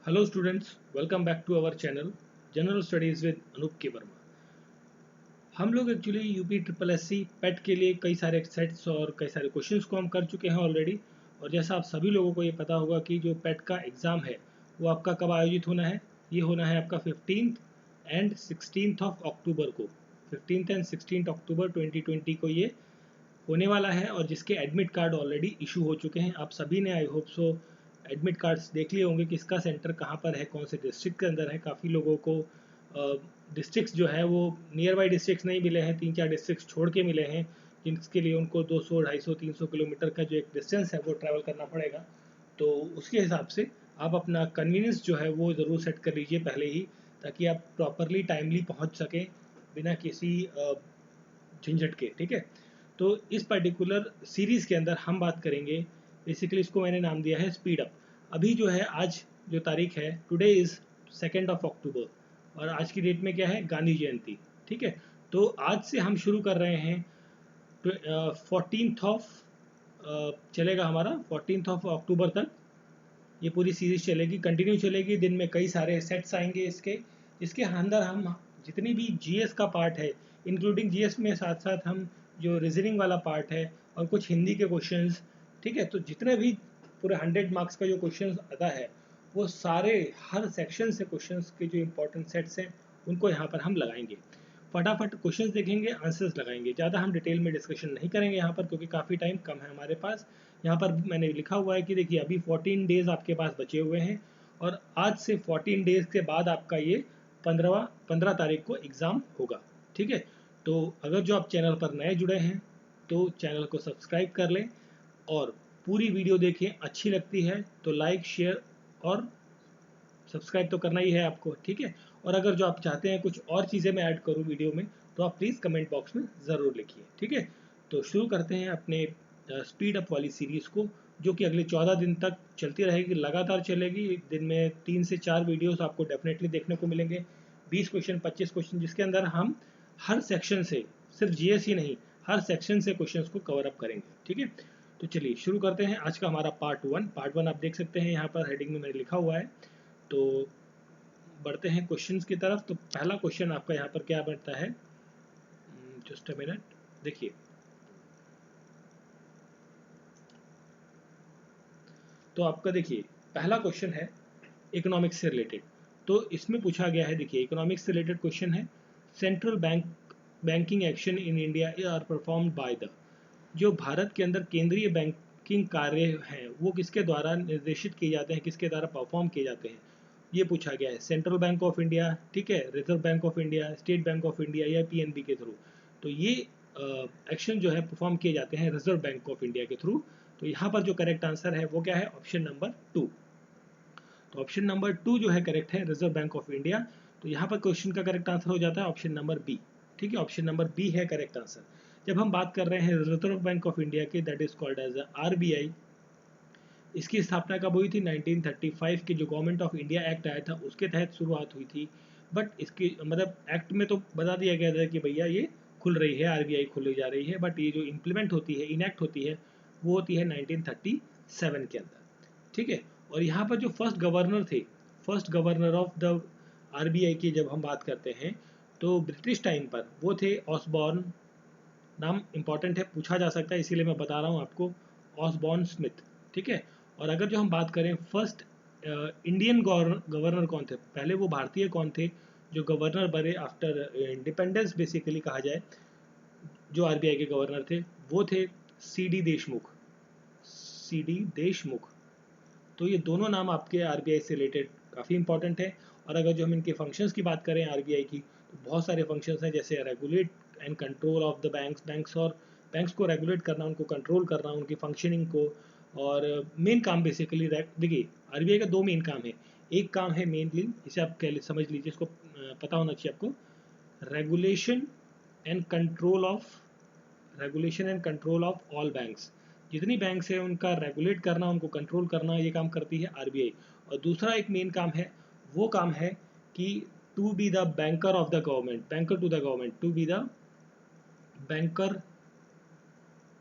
Hello students, welcome back to our channel general studies with Anoop K Verma. हम लोग actually UP triple S C PET के लिए कई सारे सेट्स और कई सारे क्वेश्चंस को हम कर चुके हैं ऑलरेडी। और जैसा आप सभी लोगों को ये पता होगा कि जो पेट का एग्ज़ाम है वो आपका कब आयोजित होना है। ये होना है आपका 15 एंड 16 ऑफ अक्टूबर को। 15 एंड 16 अक्टूबर 2020 को ये होने वाला है और जिसके एडमिट कार्ड ऑलरेडी इशू हो चुके हैं। आप सभी ने I hope so admit cards देख लिए होंगे कि इसका सेंटर कहाँ पर है, कौन से डिस्ट्रिक्ट के अंदर है। काफ़ी लोगों को डिस्ट्रिक्ट्स जो है वो नियर बाई डिस्ट्रिक्ट्स नहीं मिले हैं, 3-4 डिस्ट्रिक्ट्स छोड़ के मिले हैं, जिसके लिए उनको 200, 250, 300 किलोमीटर का जो एक डिस्टेंस है वो ट्रैवल करना पड़ेगा। तो उसके हिसाब से आप अपना कन्वीनियंस जो है वो ज़रूर सेट कर लीजिए पहले ही, ताकि आप प्रॉपरली टाइमली पहुंच सकें बिना किसी झंझट के। ठीक है, तो इस पर्टिकुलर सीरीज़ के अंदर हम बात करेंगे, बेसिकली इसको मैंने नाम दिया है स्पीड अप। अभी जो है, आज जो तारीख है, टुडे इज़ 2 ऑफ अक्टूबर, और आज की डेट में क्या है, गांधी जयंती। ठीक है, तो आज से हम शुरू कर रहे हैं 14th ऑफ चलेगा हमारा 14th ऑफ अक्टूबर तक ये पूरी सीरीज चलेगी, कंटिन्यू चलेगी। दिन में कई सारे सेट्स आएंगे इसके अंदर हम जितनी भी जीएस का पार्ट है, इंक्लूडिंग जीएस में साथ साथ हम जो रीजनिंग वाला पार्ट है और कुछ हिंदी के क्वेश्चंस, ठीक है, तो जितने भी पूरे 100 मार्क्स का जो क्वेश्चंस आता है वो सारे हर सेक्शन से क्वेश्चंस के जो इंपॉर्टेंट सेट्स हैं उनको यहाँ पर हम लगाएंगे। फटाफट क्वेश्चंस देखेंगे, आंसर्स लगाएंगे। ज़्यादा हम डिटेल में डिस्कशन नहीं करेंगे यहाँ पर, क्योंकि काफ़ी टाइम कम है हमारे पास। यहाँ पर मैंने लिखा हुआ है कि देखिए अभी 14 डेज आपके पास बचे हुए हैं, और आज से 14 डेज के बाद आपका ये 15 तारीख को एग्ज़ाम होगा। ठीक है, तो अगर जो आप चैनल पर नए जुड़े हैं तो चैनल को सब्सक्राइब कर लें और पूरी वीडियो देखें। अच्छी लगती है तो लाइक, शेयर और सब्सक्राइब तो करना ही है आपको। ठीक है, और अगर जो आप चाहते हैं कुछ और चीज़ें मैं ऐड करूँ वीडियो में, तो आप प्लीज़ कमेंट बॉक्स में ज़रूर लिखिए। ठीक है, तो शुरू करते हैं अपने स्पीड अप वाली सीरीज़ को, जो कि अगले 14 दिन तक चलती रहेगी, लगातार चलेगी। दिन में 3 से 4 वीडियोस आपको डेफिनेटली देखने को मिलेंगे। 20 क्वेश्चन, 25 क्वेश्चन, जिसके अंदर हम हर सेक्शन से, सिर्फ जीएस ही नहीं, हर सेक्शन से क्वेश्चंस को कवर अप करेंगे। ठीक है, तो चलिए शुरू करते हैं आज का हमारा पार्ट वन आप देख सकते हैं यहाँ पर हेडिंग में मैंने लिखा हुआ है। तो बढ़ते हैं क्वेश्चंस की तरफ। तो पहला क्वेश्चन आपका यहाँ पर क्या बनता है, जस्ट अ मिनट, देखिए। तो आपका देखिए पहला क्वेश्चन है इकोनॉमिक्स से रिलेटेड। तो इसमें पूछा गया है, देखिए इकोनॉमिक्स से रिलेटेड क्वेश्चन है, central banking action in India are performed by the, जो भारत के अंदर केंद्रीय बैंकिंग कार्य हैं वो किसके द्वारा निर्देशित किए जाते हैं, किसके द्वारा परफॉर्म किए जाते हैं, ये पूछा गया है। सेंट्रल बैंक ऑफ इंडिया, ठीक है, reserve Bank of India, state bank of India या पीएनबी के थ्रू। तो ये एक्शन जो है परफॉर्म किए जाते हैं रिजर्व बैंक ऑफ इंडिया के थ्रू। तो यहाँ पर जो करेक्ट आंसर है वो क्या है, ऑप्शन नंबर 2। तो ऑप्शन नंबर 2 जो है करेक्ट है, रिजर्व बैंक ऑफ इंडिया। तो यहाँ पर क्वेश्चन का करेक्ट आंसर हो जाता है ऑप्शन नंबर बी। ठीक है, ऑप्शन नंबर बी है करेक्ट आंसर। जब हम बात कर रहे हैं रिजर्व बैंक ऑफ इंडिया की, that is called as RBI, इसकी स्थापना कब हुई थी, 1935 के जो गवर्नमेंट ऑफ इंडिया एक्ट आया था उसके तहत शुरुआत हुई थी। बट इसकी मतलब एक्ट में तो बता दिया गया था कि भैया ये खुल रही है, आरबीआई खुली जा रही है, बट ये जो इम्प्लीमेंट होती है, इनैक्ट होती है, वो होती है 1937 के अंदर। ठीक है, और यहाँ पर जो फर्स्ट गवर्नर थे, first governor of the RBI की जब हम बात करते हैं, तो ब्रिटिश टाइम पर वो थे ऑसबॉर्न। नाम इंपॉर्टेंट है, पूछा जा सकता है, इसीलिए मैं बता रहा हूँ आपको, ऑसबॉर्न स्मिथ। ठीक है, और अगर जो हम बात करें फर्स्ट इंडियन गवर्नर कौन थे, पहले वो भारतीय कौन थे जो गवर्नर बने आफ्टर इंडिपेंडेंस बेसिकली कहा जाए, जो आरबीआई के गवर्नर थे, वो थे सीडी देशमुख। सीडी देशमुख। तो ये दोनों नाम आपके आरबीआई से रिलेटेड काफ़ी इंपॉर्टेंट है। और अगर जो हम इनके फंक्शंस की बात करें आरबीआई की, तो बहुत सारे फंक्शंस हैं, जैसे regulate and control of the banks और बैंक्स को रेगुलेट करना, उनको कंट्रोल करना, उनकी फंक्शनिंग को। और मेन काम बेसिकली देखिए आरबीआई का 2 मेन काम है। एक काम है मेनली, इसे आप समझ लीजिए, इसको पता होना चाहिए आपको, regulation and control of, regulation and control of all banks. जितनी बैंक्स है उनका रेगुलेट करना, उनको कंट्रोल करना, ये काम करती है आरबीआई। और दूसरा एक मेन काम है, वो काम है कि to be the banker of the government, banker to the government, to be the banker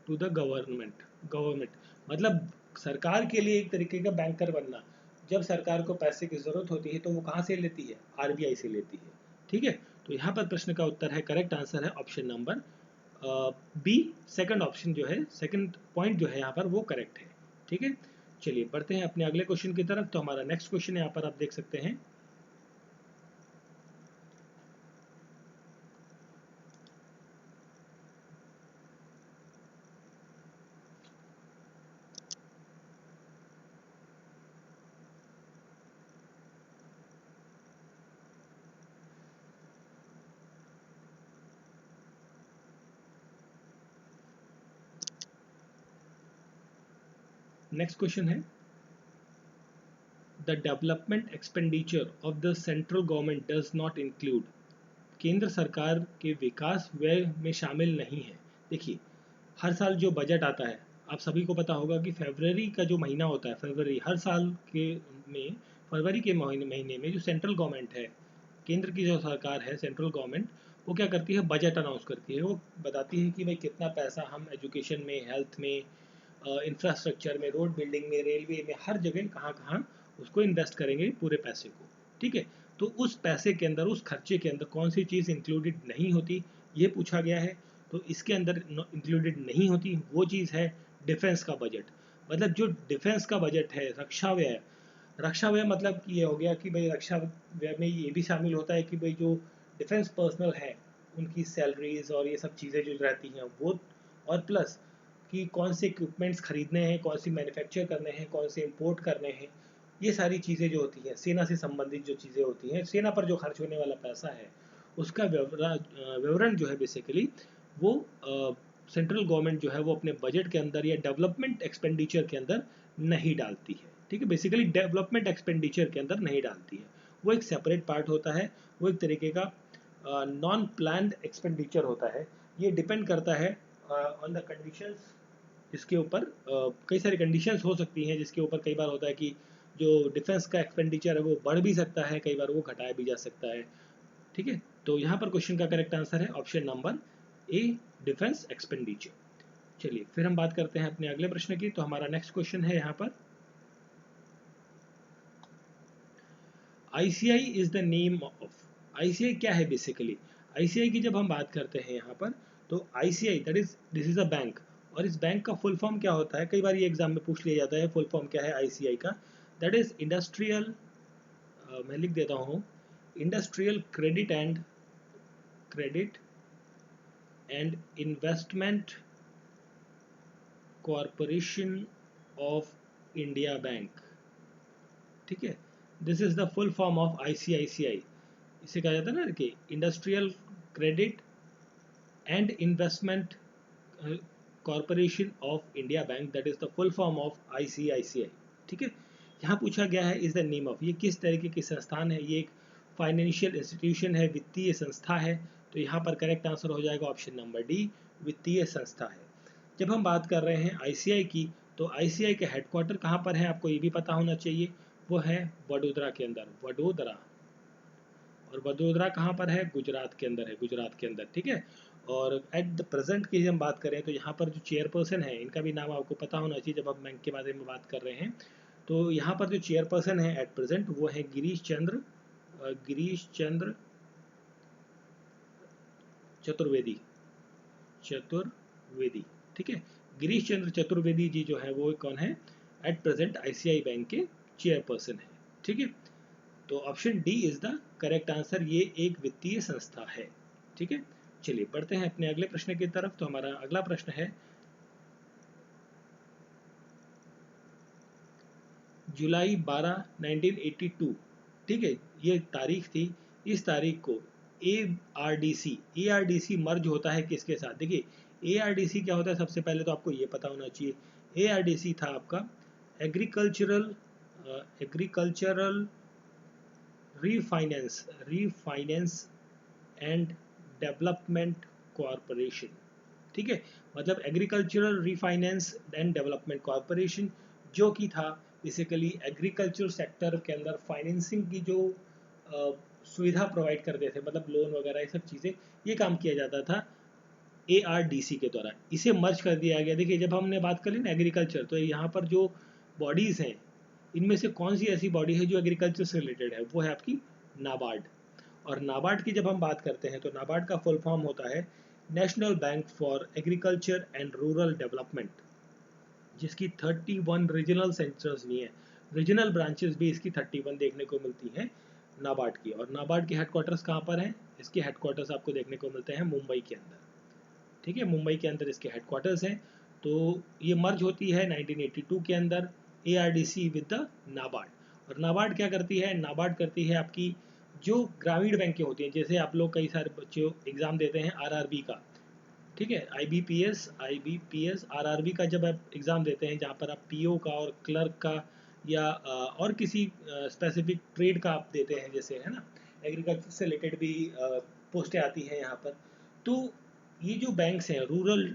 to the government. Government मतलब सरकार के लिए एक तरीके का बैंकर बनना, जब सरकार को पैसे की ज़रूरत होती है तो वो कहाँ से लेती है, आरबीआई से लेती है। ठीक है, तो यहाँ पर प्रश्न का उत्तर है, करेक्ट आंसर है option number B. Second option जो है, सेकंड पॉइंट जो है यहाँ पर वो करेक्ट है। ठीक है, चलिए बढ़ते हैं अपने अगले क्वेश्चन की तरफ। तो हमारा नेक्स्ट क्वेश्चन यहाँ पर आप देख सकते हैं, नेक्स्ट क्वेश्चन है, the development expenditure of the central government does not include, केंद्र सरकार के विकास व्यय में शामिल नहीं है। देखिए, हर साल जो बजट आता है, आप सभी को पता होगा कि फरवरी का जो महीना होता है, फरवरी हर साल के में, फरवरी के महीने में जो सेंट्रल गवर्नमेंट है, केंद्र की जो सरकार है, सेंट्रल गवर्नमेंट, वो क्या करती है, बजट अनाउंस करती है। वो बताती है कि भाई कितना पैसा हम एजुकेशन में, हेल्थ में, इंफ्रास्ट्रक्चर में, रोड बिल्डिंग में, रेलवे में, हर जगह कहाँ कहाँ उसको इन्वेस्ट करेंगे पूरे पैसे को। ठीक है, तो उस पैसे के अंदर, उस खर्चे के अंदर कौन सी चीज़ इंक्लूडेड नहीं होती, ये पूछा गया है। तो इसके अंदर इंक्लूडेड नहीं होती वो चीज़ है डिफेंस का बजट। मतलब जो डिफेंस का बजट है, रक्षा व्यय, रक्षा व्यय मतलब कि ये हो गया कि भाई रक्षा व्यय में ये भी शामिल होता है कि भाई जो डिफेंस पर्सनल है उनकी सैलरीज और ये सब चीज़ें जो रहती हैं वो, और प्लस कि कौन से इक्विपमेंट्स खरीदने हैं, कौन सी मैन्युफैक्चर करने हैं, कौन से इंपोर्ट करने हैं, ये सारी चीज़ें जो होती हैं, सेना से संबंधित जो चीज़ें होती हैं, सेना पर जो खर्च होने वाला पैसा है, उसका विवरण जो है बेसिकली वो सेंट्रल गवर्नमेंट जो है वो अपने बजट के अंदर या डेवलपमेंट एक्सपेंडिचर के अंदर नहीं डालती है। ठीक है, बेसिकली डेवलपमेंट एक्सपेंडिचर के अंदर नहीं डालती है, वो एक सेपरेट पार्ट होता है, वो एक तरीके का नॉन प्लान्ड एक्सपेंडिचर होता है। ये डिपेंड करता है ऑन द कंडीशंस, इसके ऊपर कई सारी कंडीशंस हो सकती हैं, जिसके ऊपर कई बार होता है कि जो डिफेंस का एक्सपेंडिचर है वो बढ़ भी सकता है, कई बार वो घटाया भी जा सकता है। ठीक है, तो यहाँ पर क्वेश्चन का करेक्ट आंसर है ऑप्शन नंबर ए, डिफेंस एक्सपेंडिचर। चलिए फिर हम बात करते हैं अपने अगले प्रश्न की। तो हमारा नेक्स्ट क्वेश्चन है यहाँ पर, ICI is the name of, ICI क्या है बेसिकली। आईसीआई की जब हम बात करते हैं यहाँ पर, तो ICI that is, this is a bank, और इस बैंक का फुल फॉर्म क्या होता है, कई बार ये एग्जाम में पूछ लिया जाता है फुल फॉर्म क्या है आईसीआई का। दैट इज इंडस्ट्रियल, मैं लिख देता हूँ, industrial credit and investment corporation of India bank. ठीक है, this is the full form of ICICI. इसे कहा जाता है ना कि industrial credit and investment corporation of India bank, that is the full form of ICICI. ठीक है, यहाँ पूछा गया है इज द नेम ऑफ, ये किस तरीके की संस्थान है, ये एक फाइनेंशियल इंस्टीट्यूशन है, वित्तीय संस्था है। तो यहाँ पर करेक्ट आंसर हो जाएगा ऑप्शन नंबर डी, वित्तीय संस्था है। जब हम बात कर रहे हैं आईसीआई की, तो आईसीआई के हेडक्वार्टर कहाँ पर है, आपको ये भी पता होना चाहिए, वो है वडोदरा के अंदर, वडोदरा। और वडोदरा कहाँ पर है, गुजरात के अंदर है, गुजरात के अंदर। ठीक है, और एट द प्रेजेंट की हम बात करें तो यहाँ पर जो चेयरपर्सन है, इनका भी नाम आपको पता होना चाहिए जब आप बैंक के बारे में बात कर रहे हैं। तो यहाँ पर जो चेयरपर्सन है एट प्रेजेंट वो है गिरीश चंद्र चतुर्वेदी, चतुर्वेदी। ठीक है, गिरीश चंद्र चतुर्वेदी जी जो है वो कौन है, एट प्रेजेंट आईसीआई बैंक के चेयरपर्सन है। ठीक है, तो option D is the correct answer, ये एक वित्तीय संस्था है। ठीक है, चलिए बढ़ते हैं अपने अगले प्रश्न की तरफ। तो हमारा अगला प्रश्न है, जुलाई 12 1982, ठीक है, ये तारीख थी। इस तारीख को ए आर डी सी मर्ज होता है किसके साथ। देखिए, ए आर डी सी क्या होता है, सबसे पहले तो आपको ये पता होना चाहिए। ए आर डी सी था आपका agricultural agricultural refinance and development corporation. ठीक है, मतलब agricultural refinance and development corporation, जो कि था बेसिकली एग्रीकल्चर सेक्टर के अंदर फाइनेंसिंग की जो सुविधा प्रोवाइड करते थे, मतलब लोन वगैरह ये सब चीज़ें, ये काम किया जाता था एआरडीसी के द्वारा। इसे मर्ज कर दिया गया। देखिए, जब हमने बात करी ना एग्रीकल्चर, तो यहाँ पर जो बॉडीज़ हैं, इनमें से कौन सी ऐसी बॉडी है जो एग्रीकल्चर से रिलेटेड है? वो है आपकी नाबार्ड। और नाबार्ड की जब हम बात करते हैं तो नाबार्ड का फुल फॉर्म होता है national bank for agriculture and rural development, जिसकी 31 रीजनल सेंटर्स भी हैं, रीजनल ब्रांचेस भी इसकी 31 देखने को मिलती हैं नाबार्ड की। और नाबार्ड के हेडक्वार्टर्स कहाँ पर हैं? इसके हेडक्वार्टर्स आपको देखने को मिलते हैं मुंबई के अंदर। ठीक है, मुंबई के अंदर इसके हेडक्वार्टर्स हैं। तो ये मर्ज होती है 1982 के अंदर ARDC विद द नाबार्ड। और नाबार्ड क्या करती है? नाबार्ड करती है आपकी जो ग्रामीण बैंकें होती हैं, जैसे आप लोग कई सारे बच्चे एग्जाम देते हैं RRB का, ठीक है, IBPS RRB का जब आप एग्ज़ाम देते हैं, जहाँ पर आप PO का और क्लर्क का या और किसी स्पेसिफिक ट्रेड का आप देते हैं, जैसे है ना, एग्रीकल्चर से रिलेटेड भी पोस्टें आती हैं यहाँ पर। तो ये जो बैंक्स हैं, रूरल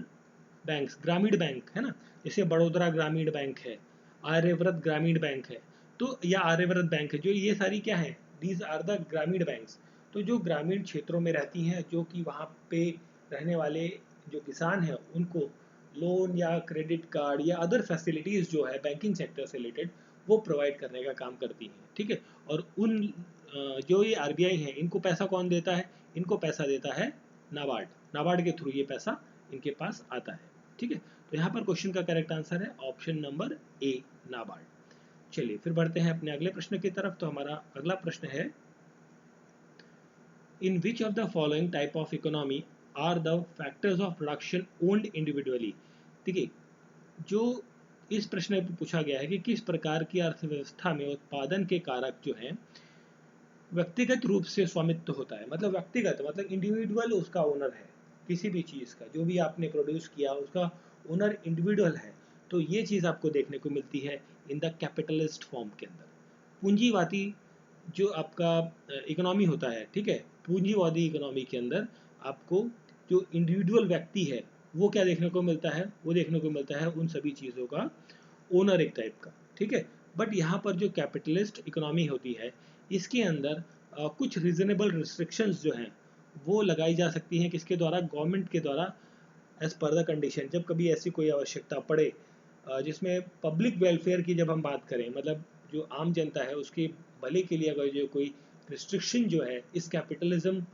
बैंक्स, ग्रामीण बैंक है ना, जैसे बड़ौदा ग्रामीण बैंक है, आर्यव्रत ग्रामीण बैंक है, तो या आर्यव्रत बैंक है, जो ये सारी क्या है, दीज आर द ग्रामीण बैंक्स। तो जो ग्रामीण क्षेत्रों में रहती हैं, जो कि वहाँ पे रहने वाले जो किसान हैं, उनको लोन या क्रेडिट कार्ड या अदर फैसिलिटीज़ जो है बैंकिंग सेक्टर से रिलेटेड, वो प्रोवाइड करने का काम करती हैं। ठीक है, और उन जो ये RBI हैं, इनको पैसा कौन देता है? इनको पैसा देता है नाबार्ड। नाबार्ड के थ्रू ये पैसा इनके पास आता है। ठीक है, तो यहाँ पर क्वेश्चन का करेक्ट आंसर है ऑप्शन नंबर A, नाबार्ड। चलिए फिर बढ़ते हैं अपने अगले प्रश्न की तरफ। तो हमारा अगला प्रश्न है, in which of the following type of economy are the factors of production owned individually. देखिए, जो इस प्रश्न में पूछा गया है कि किस प्रकार की अर्थव्यवस्था में उत्पादन के कारक जो हैं व्यक्तिगत रूप से स्वामित्व होता है। मतलब व्यक्तिगत मतलब इंडिविजुअल उसका ओनर है, किसी भी चीज़ का जो भी आपने प्रोड्यूस किया उसका ओनर इंडिविजुअल है। तो ये चीज़ आपको देखने को मिलती है इन द कैपिटलिस्ट फॉर्म के अंदर। पूंजीवादी जो आपका इकोनॉमी होता है, ठीक है, पूंजीवादी इकोनॉमी के अंदर आपको जो इंडिविजुअल व्यक्ति है वो क्या देखने को मिलता है? वो देखने को मिलता है उन सभी चीज़ों का ओनर एक टाइप का। ठीक है, बट यहाँ पर जो कैपिटलिस्ट इकोनॉमी होती है, इसके अंदर कुछ रीजनेबल रिस्ट्रिक्शंस जो हैं वो लगाई जा सकती हैं, किसके द्वारा? गवर्नमेंट के द्वारा, एज पर द कंडीशन। जब कभी ऐसी कोई आवश्यकता पड़े जिसमें पब्लिक वेलफेयर की जब हम बात करें, मतलब जो आम जनता है उसके भले के लिए अगर जो कोई रिस्ट्रिक्शन जो है इस कैपिटलिज्म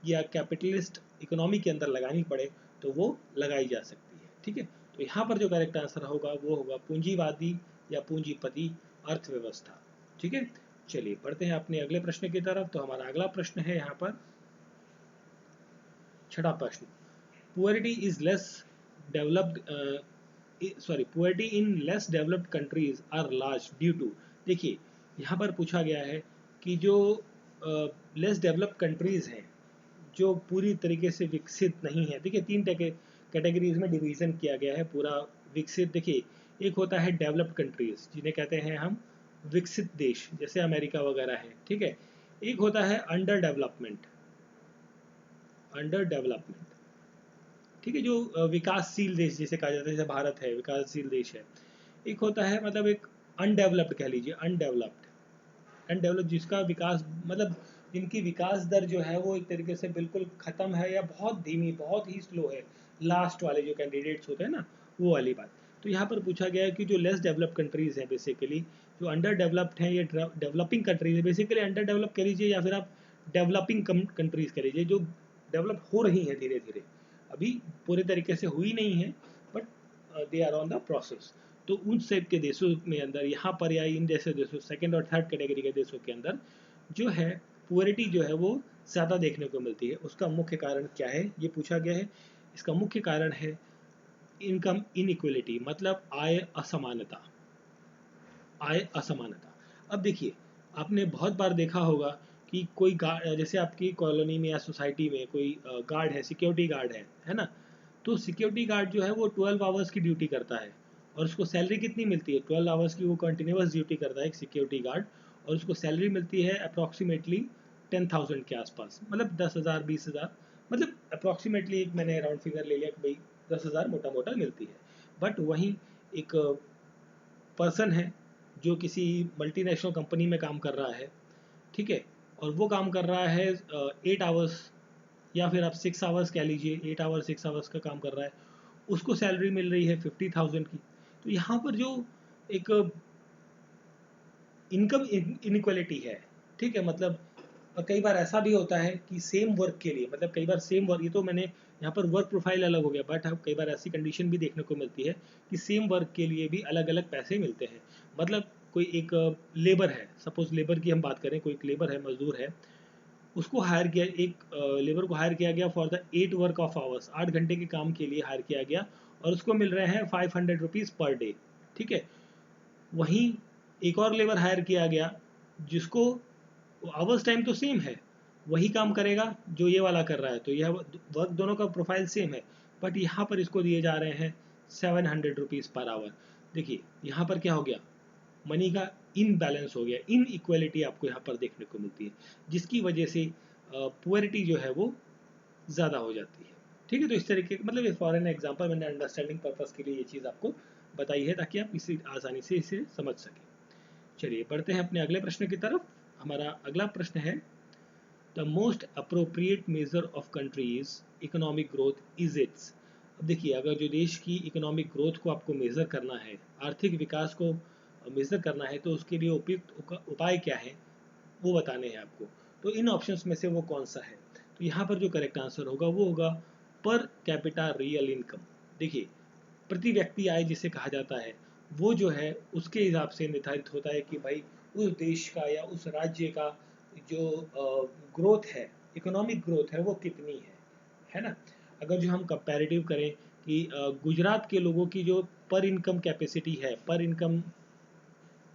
या कैपिटलिस्ट इकोनॉमी के अंदर लगानी पड़े, तो वो लगाई जा सकती है। ठीक है, तो यहाँ पर जो करेक्ट आंसर होगा वो होगा पूंजीवादी या पूंजीपति अर्थव्यवस्था। ठीक है, चलिए बढ़ते हैं अपने अगले प्रश्न की तरफ। तो हमारा अगला प्रश्न है यहाँ पर छठा प्रश्न, poverty is less developed poverty in less developed countries are large due to. देखिए, यहाँ पर पूछा गया है कि जो लेस डेवलप्ड कंट्रीज हैं, जो पूरी तरीके से विकसित नहीं है। देखिए, 3 कैटेगरीज में डिवीजन किया गया है पूरा विकसित। देखिए, एक होता है डेवलप्ड कंट्रीज, जिन्हें कहते हैं हम विकसित देश, जैसे अमेरिका वगैरह है। ठीक है, एक होता है अंडर डेवलपमेंट, अंडर डेवलपमेंट। ठीक है, जो विकासशील देश जिसे कहा जाता है, जैसे भारत है विकासशील देश है। एक होता है मतलब एक अनडेवलप्ड, कह लीजिए अनडेवलप्ड, अनडेवलप्ड जिसका विकास मतलब जिनकी विकास दर जो है वो एक तरीके से बिल्कुल ख़त्म है या बहुत धीमी, बहुत ही स्लो है, लास्ट वाले जो कैंडिडेट्स होते हैं ना, वो वाली बात। तो यहाँ पर पूछा गया है कि जो लेस डेवलप्ड कंट्रीज़ हैं, बेसिकली जो अंडर डेवलप्ड हैं, ये डेवलपिंग कंट्रीज है। बेसिकली अंडर डेवलप कह लीजिए या फिर आप डेवलपिंग कंट्रीज कह लीजिए, जो डेवलप हो रही हैं धीरे धीरे, अभी पूरे तरीके से हुई नहीं है, but they are on the process. तो उन सब के देशों में अंदर यहाँ पर या इन जैसे देशों, सेकंड और थर्ड कैटेगरी के देशों के अंदर जो है पुअरिटी जो है वो ज़्यादा देखने को मिलती है। उसका मुख्य कारण क्या है, ये पूछा गया है। इसका मुख्य कारण है इनकम इनइक्वलिटी, मतलब आय असमानता, आय असमानता। अब देखिए, आपने बहुत बार देखा होगा कि कोई गार्ड, जैसे आपकी कॉलोनी में या सोसाइटी में कोई गार्ड है, सिक्योरिटी गार्ड है ना, तो सिक्योरिटी गार्ड जो है वो 12 आवर्स की ड्यूटी करता है और उसको सैलरी कितनी मिलती है? 12 आवर्स की वो कंटिन्यूस ड्यूटी करता है एक सिक्योरिटी गार्ड, और उसको सैलरी मिलती है अप्रॉक्सीमेटली 10,000 के आसपास, मतलब 10,000 20,000, मतलब अप्रॉक्सीमेटली एक मैंने राउंड फिगर ले लिया कि भाई 10,000 मोटा मोटा मिलती है। बट वहीं एक पर्सन है जो किसी मल्टीनेशनल कंपनी में काम कर रहा है, ठीक है, और वो काम कर रहा है 8 आवर्स या फिर आप 6 आवर्स कह लीजिए, 8 आवर्स 6 आवर्स का काम कर रहा है, उसको सैलरी मिल रही है 50,000 की। तो यहाँ पर जो एक इनकम इनइक्वालिटी है, ठीक है। मतलब कई बार ऐसा भी होता है कि सेम वर्क के लिए, मतलब कई बार सेम वर्क, ये तो मैंने यहाँ पर वर्क प्रोफाइल अलग हो गया, बट अब कई बार ऐसी कंडीशन भी देखने को मिलती है कि सेम वर्क के लिए भी अलग अलग पैसे मिलते हैं। मतलब कोई एक लेबर है, सपोज लेबर की हम बात करें, कोई एक लेबर है, मजदूर है, उसको हायर किया, एक लेबर को हायर किया गया for the 8 work of hours, 8 घंटे के काम के लिए हायर किया गया, और उसको मिल रहे हैं 500 रुपीज़ पर डे, ठीक है। वहीं एक और लेबर हायर किया गया जिसको आवर्स टाइम तो सेम है, वही काम करेगा जो ये वाला कर रहा है, तो यह वर्क दोनों का प्रोफाइल सेम है, बट यहाँ पर इसको दिए जा रहे हैं 700 रुपीज़ पर आवर। देखिए यहाँ पर क्या हो गया, मनी का इनबैलेंस हो गया, इन इक्वलिटी आपको यहाँ पर देखने को मिलती है, जिसकी वजह से पुअरिटी जो है वो ज़्यादा हो जाती है, ठीक है। तो इस तरीके मतलब ये फॉर एन एग्जाम्पल मैंने अंडरस्टैंडिंग पर्पज़ के लिए ये चीज़ आपको बताई है, ताकि आप इसे आसानी से इसे समझ सकें। चलिए बढ़ते हैं अपने अगले प्रश्न की तरफ। हमारा अगला प्रश्न है, the most appropriate measure of countries economic growth is it's. अब देखिए, अगर जो देश की इकोनॉमिक ग्रोथ को आपको मेज़र करना है, आर्थिक विकास को मेज़र करना है, तो उसके लिए उपयुक्त उपाय क्या है वो बताने हैं आपको। तो इन ऑप्शंस में से वो कौन सा है, तो यहाँ पर जो करेक्ट आंसर होगा वो होगा पर कैपिटा रियल इनकम। देखिए, प्रति व्यक्ति आय जिसे कहा जाता है, वो जो है उसके हिसाब से निर्धारित होता है कि भाई उस देश का या उस राज्य का जो ग्रोथ है, इकोनॉमिक ग्रोथ है, वो कितनी है ना। अगर जो हम कंपैरेटिव करें कि गुजरात के लोगों की जो पर इनकम कैपेसिटी है,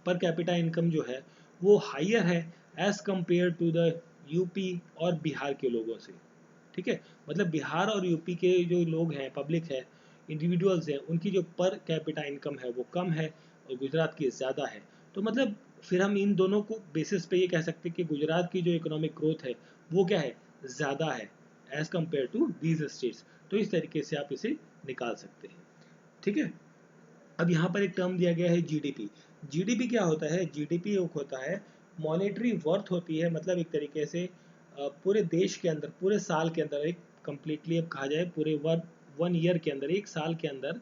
पर कैपिटा इनकम जो है वो हाइयर है as compare to the UP और बिहार के लोगों से, ठीक है। मतलब बिहार और यूपी के जो लोग हैं, पब्लिक है, इंडिविजुअल्स हैं, उनकी जो पर कैपिटा इनकम है वो कम है और गुजरात की ज़्यादा है। तो मतलब फिर हम इन दोनों को बेसिस पे ये कह सकते हैं कि गुजरात की जो इकोनॉमिक ग्रोथ है वो क्या है, ज़्यादा है as compare to these states. तो इस तरीके से आप इसे निकाल सकते हैं, ठीक है। अब यहाँ पर एक टर्म दिया गया है जीडीपी। जीडीपी क्या होता है, जीडीपी होता है मॉनेटरी वर्थ होती है, मतलब एक तरीके से पूरे देश के अंदर, पूरे साल के अंदर, एक कंप्लीटली अब कहा जाए पूरे वन ईयर के अंदर, एक साल के अंदर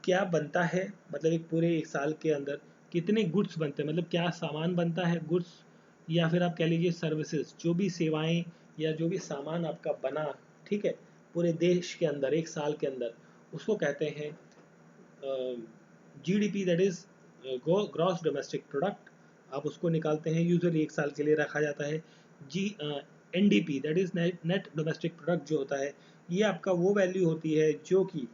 क्या बनता है, मतलब एक पूरे एक साल के अंदर कितने गुड्स बनते हैं, मतलब क्या सामान बनता है, गुड्स, या फिर आप कह लीजिए सर्विसेज, जो भी सेवाएं या जो भी सामान आपका बना, ठीक है, पूरे देश के अंदर एक साल के अंदर, उसको कहते हैं GDP, that is gross domestic product. आप उसको निकालते हैं, यूजुअली एक साल के लिए रखा जाता है। जी NDP, that is net domestic product जो होता है, ये आपका वो वैल्यू होती है जो कि,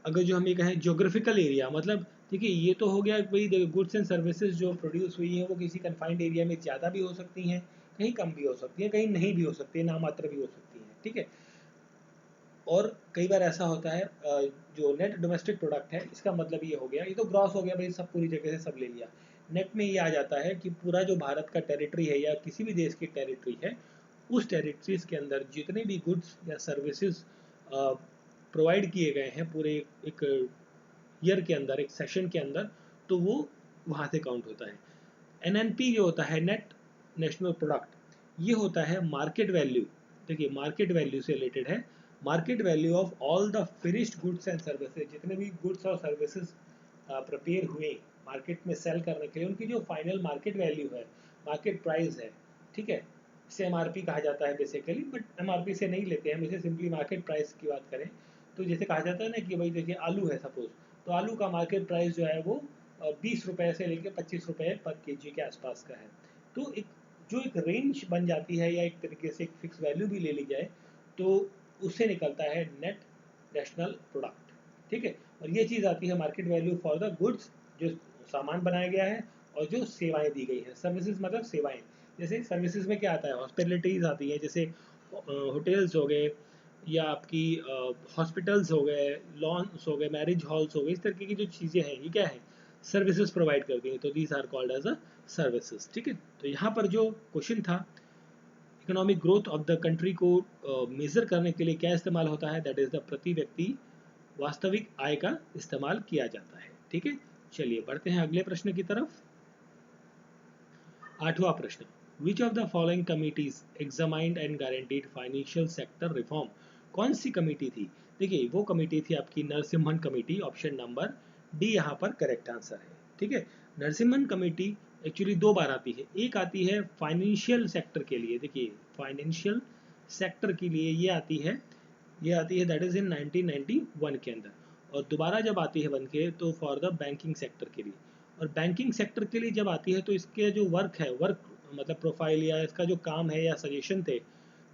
अगर जो हम ये कहें ज्योग्राफिकल एरिया, मतलब देखिए ये तो हो गया भाई, देखिए गुड्स एंड सर्विसेज जो प्रोड्यूस हुई हैं वो किसी कन्फाइंड एरिया में ज़्यादा भी हो सकती हैं, कहीं कम भी हो सकती हैं, कहीं नहीं भी हो सकती है, नामात्र भी हो सकती हैं, ठीक है। और कई बार ऐसा होता है जो नेट डोमेस्टिक प्रोडक्ट है, इसका मतलब ये हो गया, ये तो ग्रॉस हो गया भाई, सब पूरी जगह से सब ले लिया। नेट में ये आ जाता है कि पूरा जो भारत का टेरिटरी है या किसी भी देश की टेरिटरी है, उस टेरिटरीज के अंदर जितने भी गुड्स या सर्विसेज प्रोवाइड किए गए हैं पूरे एक ईयर के अंदर, एक सेशन के अंदर, तो वो वहाँ से काउंट होता है। एनएनपी जो होता है, नेट नेशनल प्रोडक्ट, ये होता है मार्केट वैल्यू। देखिए मार्केट वैल्यू से रिलेटेड है, market value of all the finished goods and services, जितने भी गुड्स और सर्विसेज प्रिपेयर हुए मार्केट में सेल करने के लिए, उनकी जो फाइनल मार्केट वैल्यू है, मार्केट प्राइस है, ठीक है, इसे एमआरपी कहा जाता है बेसिकली, बट एमआरपी से नहीं लेते हैं हम इसे, सिंपली मार्केट प्राइस की बात करें तो जैसे कहा जाता है ना कि भाई देखिए आलू है सपोज, तो आलू का मार्केट प्राइस जो है वो 20 रुपये से लेकर 25 रुपये पर केजी के आसपास का है। तो एक जो एक रेंज बन जाती है, या एक तरीके से एक फिक्स वैल्यू भी ले ली जाए, तो उससे निकलता है नेट नेशनल प्रोडक्ट, ठीक है। और ये चीज़ आती है market value for the goods, जो सामान बनाया गया है, और जो सेवाएं दी गई हैं, सर्विसेज मतलब सेवाएं। जैसे सर्विसेज में क्या आता है, हॉस्पिटलिटीज़ आती है, जैसे होटल्स हो गए, या आपकी हॉस्पिटल्स हो गए, लॉन्स हो गए, मैरिज हॉल्स हो गए, इस तरीके की जो चीज़ें हैं ये क्या है, सर्विसेज प्रोवाइड करती हैं, तो these are called as a services, ठीक है। तो यहाँ पर जो क्वेश्चन था, economic growth of the country को मेजर करने के लिए क्या इस्तेमाल होता है, दैट इज द प्रति व्यक्ति वास्तविक आय का इस्तेमाल किया जाता है, ठीक है। चलिए बढ़ते हैं अगले प्रश्न की तरफ। 8वां प्रश्न, विच of the following committees examined and guaranteed financial sector reform. कौन सी कमेटी थी, देखिए वो कमेटी थी आपकी Narasimhan committee, option number D यहाँ पर करेक्ट आंसर है, ठीक है। नरसिम्हन कमेटी एक्चुअली 2 बार आती है, एक आती है फाइनेंशियल सेक्टर के लिए, देखिए फाइनेंशियल सेक्टर के लिए ये आती है दैट इज इन 1991 के अंदर, और दोबारा जब आती है बन के तो फॉर द बैंकिंग सेक्टर के लिए। और बैंकिंग सेक्टर के लिए जब आती है तो इसके जो वर्क मतलब प्रोफाइल या इसका जो काम है या सजेशन थे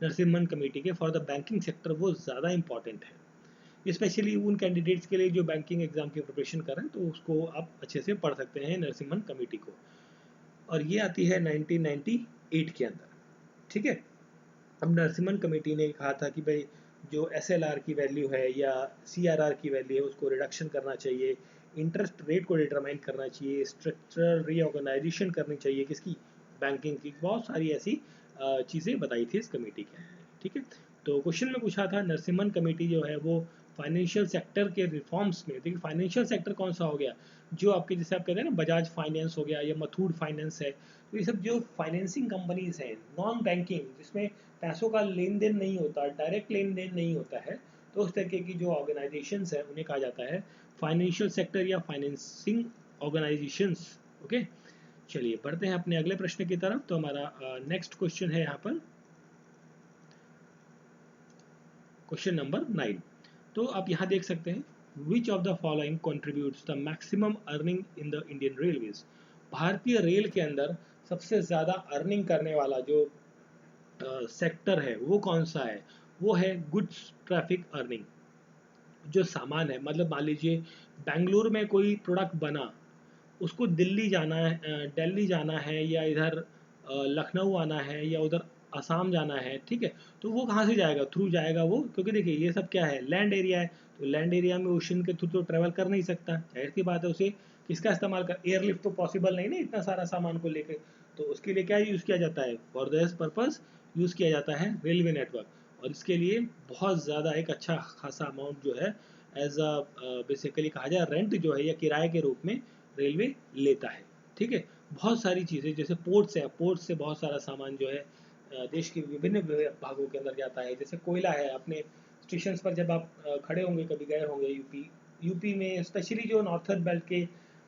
नरसिम्हन कमेटी के फॉर द बैंकिंग सेक्टर, वो ज़्यादा इंपॉर्टेंट है, स्पेशली उन कैंडिडेट्स के लिए जो बैंकिंग एग्जाम की प्रिपरेशन कर रहे हैं, तो उसको आप अच्छे से पढ़ सकते हैं नरसिम्हन कमेटी को। और ये आती है 1998 के अंदर, ठीक है। अब नरसिम्हन कमेटी ने कहा था कि भाई जो SLR की वैल्यू है या CRR की वैल्यू है उसको रिडक्शन करना चाहिए, इंटरेस्ट रेट को डिटरमाइन करना चाहिए, स्ट्रक्चरल रीऑर्गेनाइजेशन करनी चाहिए किसकी, बैंकिंग की, बहुत सारी ऐसी चीज़ें बताई थी इस कमेटी के, ठीक है। तो क्वेश्चन में पूछा था नरसिम्हन कमेटी जो है वो फाइनेंशियल सेक्टर के रिफॉर्म्स में, देखिए फाइनेंशियल सेक्टर कौन सा हो गया, जो आपके जैसे आप कहते हैं ना बजाज फाइनेंस हो गया या मथूट फाइनेंस है, तो ये सब जो फाइनेंसिंग कंपनीज हैं नॉन बैंकिंग जिसमें पैसों का लेन देन नहीं होता, डायरेक्ट लेन देन नहीं होता है, तो उस तरीके की जो ऑर्गेनाइजेशंस है उन्हें कहा जाता है फाइनेंशियल सेक्टर या फाइनेंसिंग ऑर्गेनाइजेशंस। ओके, चलिए बढ़ते हैं अपने अगले प्रश्न की तरफ। तो हमारा नेक्स्ट क्वेश्चन है यहाँ पर क्वेश्चन नंबर 9। तो आप यहाँ देख सकते हैं विच of the following contributes the maximum earning in the Indian railways. भारतीय रेल के अंदर सबसे ज़्यादा अर्निंग करने वाला जो सेक्टर है वो कौन सा है, वो है गुड्स ट्रैफिक अर्निंग। जो सामान है, मतलब मान लीजिए बेंगलुरु में कोई प्रोडक्ट बना, उसको दिल्ली जाना है, दिल्ली जाना है या इधर लखनऊ आना है या उधर असम जाना है, ठीक है। तो वो कहाँ से जाएगा, थ्रू जाएगा वो, क्योंकि देखिए ये सब क्या है, लैंड एरिया है, तो लैंड एरिया में ओशन के थ्रू तो ट्रेवल कर नहीं सकता, जाहिर सी बात है उसे किसका इस्तेमाल कर, एयरलिफ्ट तो पॉसिबल नहीं ना इतना सारा सामान को लेकर, तो उसके लिए क्या यूज़ किया जाता है, फॉर दिस पर्पज़ यूज़ किया जाता है रेलवे नेटवर्क। और इसके लिए बहुत ज़्यादा एक अच्छा खासा अमाउंट जो है एज अ बेसिकली कहा जाए रेंट जो है या किराए के रूप में रेलवे लेता है, ठीक है। बहुत सारी चीज़ें जैसे पोर्ट्स है, पोर्ट से बहुत सारा सामान जो है देश के विभिन्न भागों के अंदर जाता है, जैसे कोयला है, अपने स्टेशन पर जब आप खड़े होंगे, कभी गए होंगे यूपी में स्पेशली जो नॉर्थर्न बेल्ट के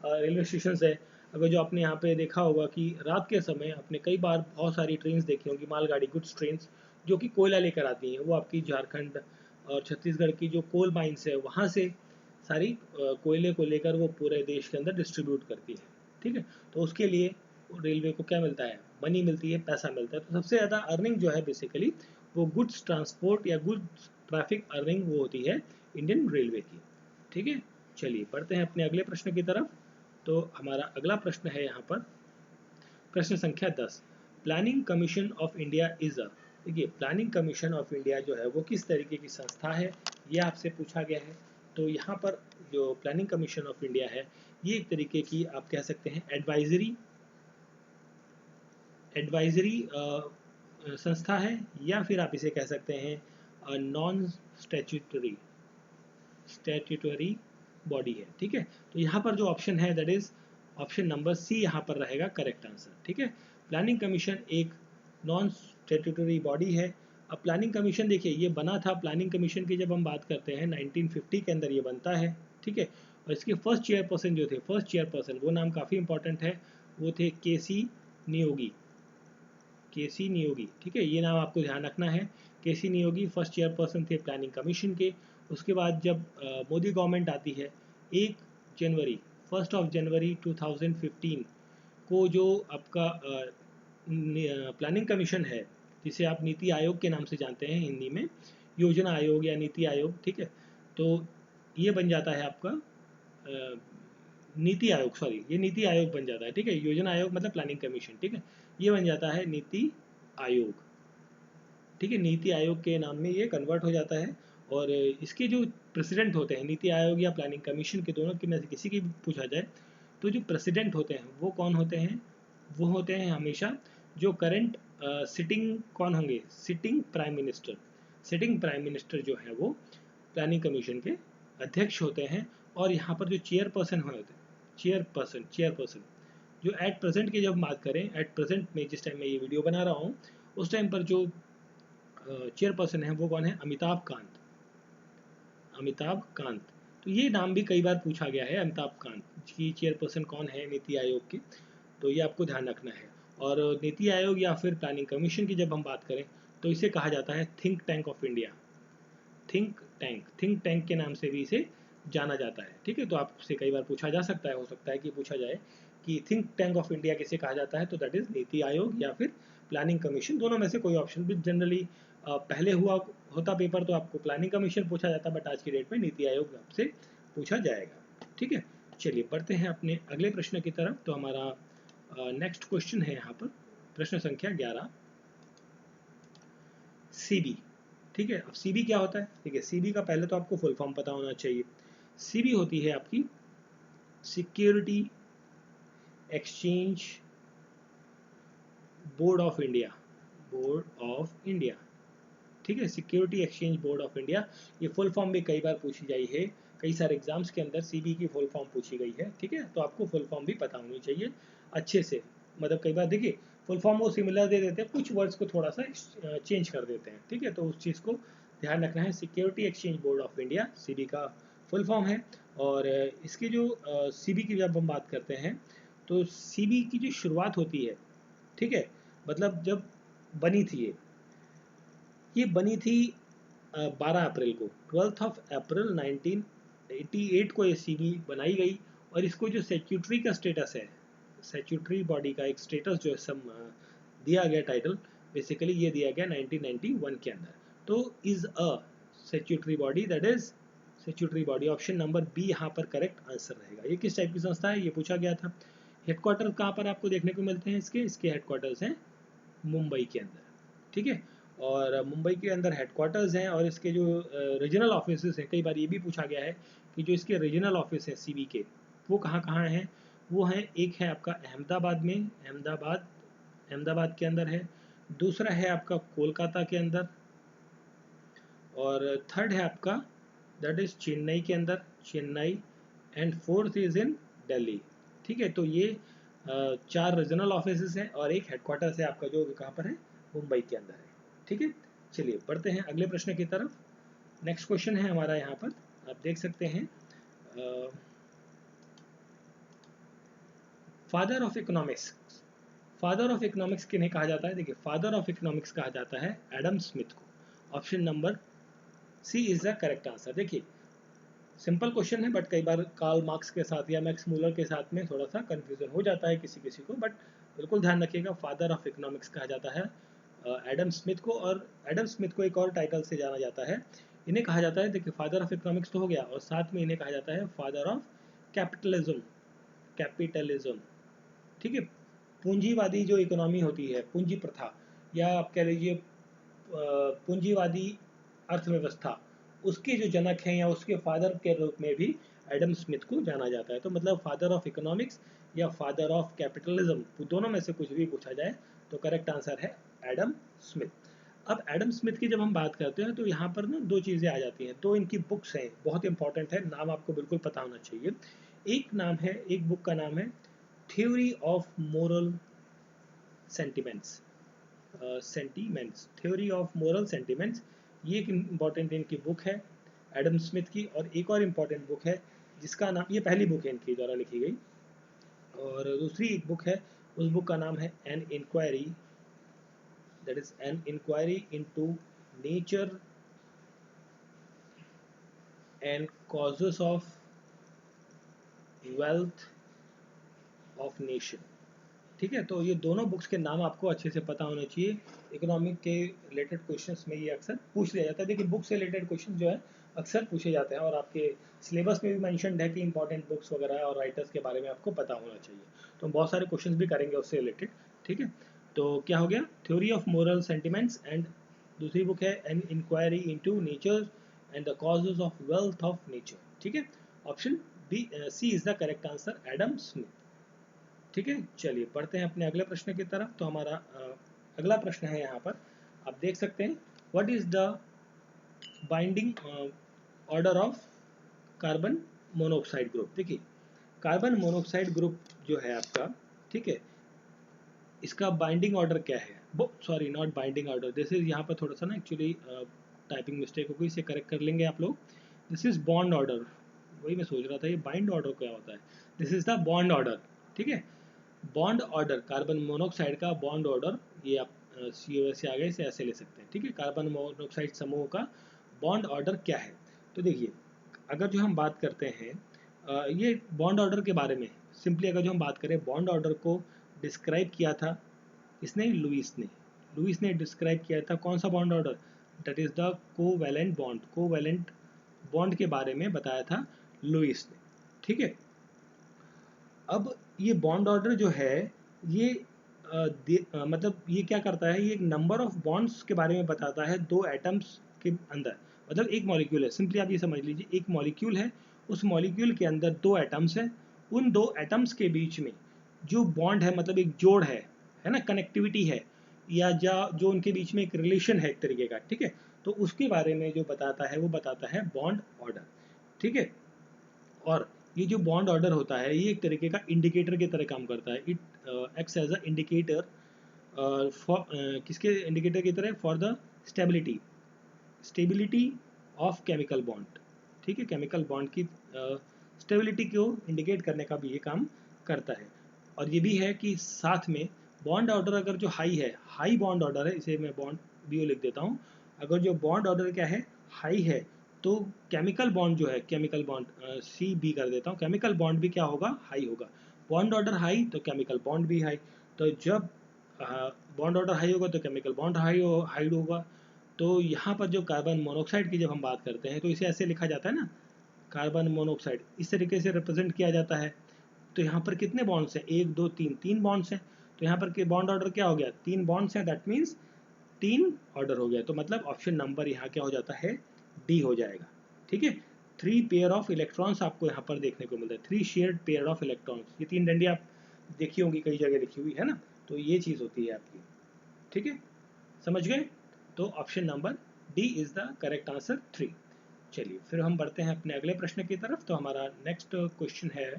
रेलवे स्टेशन है, अगर जो आपने यहाँ पे देखा होगा कि रात के समय आपने कई बार बहुत सारी ट्रेन देखी होंगी, मालगाड़ी गुड्स ट्रेन जो कि कोयला लेकर आती हैं, वो आपकी झारखंड और छत्तीसगढ़ की जो कोल माइंस है वहाँ से सारी कोयले को लेकर वो पूरे देश के अंदर डिस्ट्रीब्यूट करती है, ठीक है। तो उसके लिए रेलवे को क्या मिलता है, मनी मिलती है, पैसा मिलता है। तो सबसे ज़्यादा अर्निंग जो है बेसिकली वो गुड्स ट्रांसपोर्ट या गुड्स ट्रैफिक अर्निंग वो होती है इंडियन रेलवे की, ठीक है। चलिए बढ़ते हैं अपने अगले प्रश्न की तरफ। तो हमारा अगला प्रश्न है यहाँ पर प्रश्न संख्या 10। Planning commission of India is a, देखिए प्लानिंग कमीशन ऑफ इंडिया जो है वो किस तरीके की संस्था है, ये आपसे पूछा गया है। तो यहाँ पर जो प्लानिंग कमीशन ऑफ इंडिया है ये एक तरीके की आप कह सकते हैं एडवाइजरी संस्था है, या फिर आप इसे कह सकते हैं नॉन स्टैट्यूटरी बॉडी है, ठीक है। तो यहाँ पर जो ऑप्शन है that is option number C यहाँ पर रहेगा करेक्ट आंसर, ठीक है। प्लानिंग कमीशन एक नॉन स्टैट्यूटरी बॉडी है। अब प्लानिंग कमीशन देखिए ये बना था, प्लानिंग कमीशन की जब हम बात करते हैं 1950 के अंदर ये बनता है, ठीक है। और इसके फर्स्ट चेयरपर्सन जो थे, फर्स्ट चेयरपर्सन वो नाम काफ़ी इंपॉर्टेंट है, वो थे नियोगी, ठीक है, ये नाम आपको ध्यान रखना है। नियोगी फर्स्ट चेयरपर्सन थे प्लानिंग कमीशन के। उसके बाद जब मोदी गवर्नमेंट आती है 1 जनवरी 2015 को, जो आपका प्लानिंग कमीशन है जिसे आप नीति आयोग के नाम से जानते हैं हिंदी में, योजना आयोग या नीति आयोग, ठीक है। तो ये बन जाता है आपका नीति आयोग, सॉरी ये नीति आयोग बन जाता है, ठीक है। योजना आयोग मतलब प्लानिंग कमीशन, ठीक है, ये बन जाता है नीति आयोग, ठीक है। नीति आयोग के नाम में ये कन्वर्ट हो जाता है। और इसके जो प्रेसिडेंट होते हैं नीति आयोग या प्लानिंग कमीशन के, दोनों के में से किसी की भी पूछा जाए, तो जो प्रेसिडेंट होते हैं वो कौन होते हैं, वो होते हैं हमेशा जो करंट सिटिंग कौन होंगे, sitting prime minister. Sitting prime minister जो है वो प्लानिंग कमीशन के अध्यक्ष होते हैं। और यहाँ पर जो चेयरपर्सन होते हैं, चेयरपर्सन जो एट प्रेजेंट की जब बात करें, एट प्रेजेंट में जिस टाइम मैं ये वीडियो बना रहा हूँ उस टाइम पर जो चेयरपर्सन है वो कौन है, अमिताभ कांत। तो ये नाम भी कई बार पूछा गया है, अमिताभ कांत की चेयरपर्सन कौन है नीति आयोग की, तो ये आपको ध्यान रखना है। और नीति आयोग या फिर प्लानिंग कमीशन की जब हम बात करें तो इसे कहा जाता है think tank of India. Think tank के नाम से भी इसे जाना जाता है। ठीक है, तो आपसे कई बार पूछा जा सकता है, हो सकता है कि पूछा जाए कि थिंक टैंक ऑफ इंडिया किसे कहा जाता है, तो दैट इज नीति आयोग या फिर प्लानिंग कमीशन, दोनों में से कोई ऑप्शन भी। जनरली पहले होता पेपर तो आपको प्लानिंग कमीशन पूछा जाता, बट आज की डेट में नीति आयोग आपसे पूछा जाएगा। ठीक है, चलिए बढ़ते हैं अपने अगले प्रश्न की तरफ। तो हमारा नेक्स्ट क्वेश्चन है यहाँ पर प्रश्न संख्या 11, सीबी। ठीक है, अब सीबी क्या होता है? ठीक है, सीबी का पहले तो आपको फुल फॉर्म पता होना चाहिए। सीबी होती है आपकी security exchange board of India. Board of India, ठीक है, security exchange board of India. ये फुल फॉर्म भी कई बार पूछी गई है, कई सारे एग्जाम्स के अंदर सीबी की फुल फॉर्म पूछी गई है। ठीक है, तो आपको फुल फॉर्म भी पता होनी चाहिए अच्छे से। मतलब कई बार देखिए फुल फॉर्म वो सिमिलर दे देते हैं, कुछ वर्ड्स को थोड़ा सा चेंज कर देते हैं। ठीक है, तो उस चीज़ को ध्यान रखना है। Security exchange board of India CB का फुल फॉर्म है। और इसकी जो सीबी की जब हम बात करते हैं तो सीबी की जो शुरुआत होती है, ठीक है, मतलब जब बनी थी ये बनी थी 12 अप्रैल को, 12 अप्रैल 1988 को ये सीबी बनाई गई। और इसको जो स्टैट्यूटरी का स्टेटस है, स्टैट्यूटरी बॉडी का एक स्टेटस जो है सब दिया गया, टाइटल बेसिकली ये दिया गया 1991 के अंदर। तो is a statutory body, that is statutory body. Option number B यहाँ पर करेक्ट आंसर रहेगा। ये किस टाइप की संस्था है ये पूछा गया था। हेडक्वार्टर कहाँ पर आपको देखने को मिलते हैं इसके हेडक्वार्टर्स हैं मुंबई के अंदर। ठीक है, और मुंबई के अंदर हेडक्वार्टर्स हैं। और इसके जो रीजनल ऑफिस हैं, कई बार ये भी पूछा गया है कि जो इसके रीजनल ऑफिस हैं सीबी के, वो कहाँ कहाँ हैं। वो हैं, एक है आपका अहमदाबाद में, अहमदाबाद के अंदर है। दूसरा है आपका कोलकाता के अंदर। और थर्ड है आपका दैट इज चेन्नई के अंदर, Chennai. And fourth is in Delhi. ठीक है, तो ये 4 रीजनल ऑफिस हैं और एक हेडक्वार्टर है आपका जो कहाँ पर है, मुंबई के अंदर है। ठीक है, चलिए बढ़ते हैं अगले प्रश्न की तरफ। नेक्स्ट क्वेश्चन है हमारा यहाँ पर, आप देख सकते हैं father of economics. Father of economics किन्हें कहा जाता है? देखिए, फादर ऑफ इकोनॉमिक्स कहा जाता है एडम स्मिथ को। Option number C is the correct answer. देखिए सिंपल क्वेश्चन है, बट कई बार कार्ल मार्क्स के साथ या मैक्स मूलर के साथ में थोड़ा सा कंफ्यूजन हो जाता है किसी किसी को, बट बिल्कुल ध्यान रखिएगा, फादर ऑफ इकोनॉमिक्स कहा जाता है एडम स्मिथ को। और एडम स्मिथ को एक और टाइटल से जाना जाता है, इन्हें कहा जाता है, देखिए फादर ऑफ इकोनॉमिक्स तो हो गया, और साथ में इन्हें कहा जाता है फादर ऑफ कैपिटलिज्म। कैपिटलिज्म, ठीक है, पूंजीवादी जो इकोनॉमी होती है, पूंजी प्रथा, या आप कह लीजिए पूंजीवादी अर्थव्यवस्था, उसके जो जनक हैं या उसके फादर के रूप में भी एडम स्मिथ को जाना जाता है। तो मतलब फादर ऑफ इकोनॉमिक्स या फादर ऑफ कैपिटलिज्म, दोनों में से कुछ भी पूछा जाए तो करेक्ट आंसर है एडम स्मिथ। अब एडम स्मिथ की जब हम बात करते हैं तो यहाँ पर ना 2 चीज़ें आ जाती हैं। 2 इनकी बुक्स हैं, बहुत इंपॉर्टेंट है, नाम आपको बिल्कुल पता होना चाहिए। एक नाम है, एक बुक का नाम है theory of moral sentiments. Theory of moral sentiments, ये एक इम्पॉर्टेंट इनकी बुक है एडम स्मिथ की। और एक और इम्पॉर्टेंट बुक है जिसका नाम, ये पहली बुक है इनकी द्वारा लिखी गई, और दूसरी एक बुक है, उस बुक का नाम है an inquiry, that is an inquiry into nature and causes of wealth of nation. ठीक है, तो ये दोनों बुक्स के नाम आपको अच्छे से पता होने चाहिए। इकोनॉमिक के रिलेटेड क्वेश्चंस में ये अक्सर पूछ लिया जाता है। देखिए बुक से रिलेटेड क्वेश्चन जो है अक्सर पूछे जाते हैं, और आपके सिलेबस में भी मेंशन्ड है कि इंपॉर्टेंट बुक्स वगैरह और राइटर्स के बारे में आपको पता होना चाहिए। तो बहुत सारे क्वेश्चंस भी करेंगे उससे रिलेटेड। ठीक है, तो क्या हो गया, theory of moral sentiments, and दूसरी बुक है an inquiry into nature and the causes of wealth of nature. ठीक है, option B C is the correct answer, Adam Smith. ठीक है, चलिए बढ़ते हैं अपने अगले प्रश्न की तरफ। तो हमारा अगला प्रश्न है यहाँ पर, आप देख सकते हैं, what is the binding order of carbon monoxide group. देखिए कार्बन मोनोऑक्साइड ग्रुप जो है आपका, ठीक है, इसका बाइंडिंग ऑर्डर क्या है? वो sorry, not binding order, this is, यहाँ पर थोड़ा सा ना एक्चुअली टाइपिंग मिस्टेक हो गई, इसे करेक्ट कर लेंगे आप लोग। दिस इज बॉन्ड ऑर्डर, वही मैं सोच रहा था, ये बाइंड ऑर्डर क्या होता है। This is the bond order, ठीक है। बॉन्ड ऑर्डर, कार्बन मोनोऑक्साइड का बॉन्ड ऑर्डर, ये आप COS से आगे से ऐसे ले सकते हैं, ठीक है। कार्बन मोनोऑक्साइड समूह का बॉन्ड ऑर्डर क्या है। तो देखिए, अगर जो हम बात करते हैं ये बॉन्ड ऑर्डर के बारे में, सिंपली अगर जो हम बात करें, बॉन्ड ऑर्डर को डिस्क्राइब किया था इसने, लुइस ने डिस्क्राइब किया था कौन सा bond order, that is the covalent bond, covalent bond के बारे में बताया था लुइस ने, ठीक है। अब ये बॉन्ड ऑर्डर जो है ये मतलब ये क्या करता है, ये एक नंबर ऑफ बॉन्ड्स के बारे में बताता है दो एटम्स के अंदर। मतलब एक मॉलिक्यूल है, सिंपली आप ये समझ लीजिए, एक मॉलिक्यूल है, उस मॉलिक्यूल के अंदर दो एटम्स हैं, उन दो एटम्स के बीच में जो बॉन्ड है, मतलब एक जोड़ है ना, कनेक्टिविटी है, या जो उनके बीच में एक रिलेशन है एक तरीके का, ठीक है। तो उसके बारे में जो बताता है वो बताता है बॉन्ड ऑर्डर, ठीक है। और ये जो बॉन्ड ऑर्डर होता है ये एक तरीके का इंडिकेटर की तरह काम करता है। It acts as a indicator for, किसके इंडिकेटर की तरह, for the stability, stability of chemical bond, ठीक है। केमिकल बॉन्ड की स्टेबिलिटी को इंडिकेट करने का भी ये काम करता है। और ये भी है कि साथ में बॉन्ड ऑर्डर अगर जो हाई है, हाई बॉन्ड ऑर्डर है, इसे मैं बॉन्ड BO लिख देता हूँ, अगर जो बॉन्ड ऑर्डर क्या है, हाई है, तो केमिकल बॉन्ड जो है, केमिकल बॉन्ड CB कर देता हूँ, केमिकल बॉन्ड भी क्या होगा, हाई होगा। बॉन्ड ऑर्डर हाई तो केमिकल बॉन्ड भी हाई। तो जब बॉन्ड ऑर्डर हाई होगा तो केमिकल बॉन्ड हाई होगा। तो यहाँ पर जो कार्बन मोनोऑक्साइड की जब हम बात करते हैं तो इसे ऐसे लिखा जाता है ना, कार्बन मोनोऑक्साइड इस तरीके से रिप्रेजेंट किया जाता है। तो यहाँ पर कितने बॉन्ड्स हैं, 1 2 3, 3 बॉन्ड्स हैं। तो यहाँ पर के बॉन्ड ऑर्डर क्या हो गया, 3 बॉन्ड्स हैं, दैट मीन्स 3 ऑर्डर हो गया। तो मतलब ऑप्शन नंबर यहाँ क्या हो जाता है, D हो जाएगा, ठीक है। 3 पेयर ऑफ इलेक्ट्रॉन्स आपको यहाँ पर देखने को मिलता है, 3 शेयर्ड पेयर ऑफ इलेक्ट्रॉन्स, ये 3 डंडी आप देखी होंगी, कई जगह लिखी हुई है ना। तो ये चीज़ होती है आपकी, ठीक है, समझ गए। तो option number D is the correct answer 3। चलिए फिर हम बढ़ते हैं अपने अगले प्रश्न की तरफ। तो हमारा नेक्स्ट क्वेश्चन है,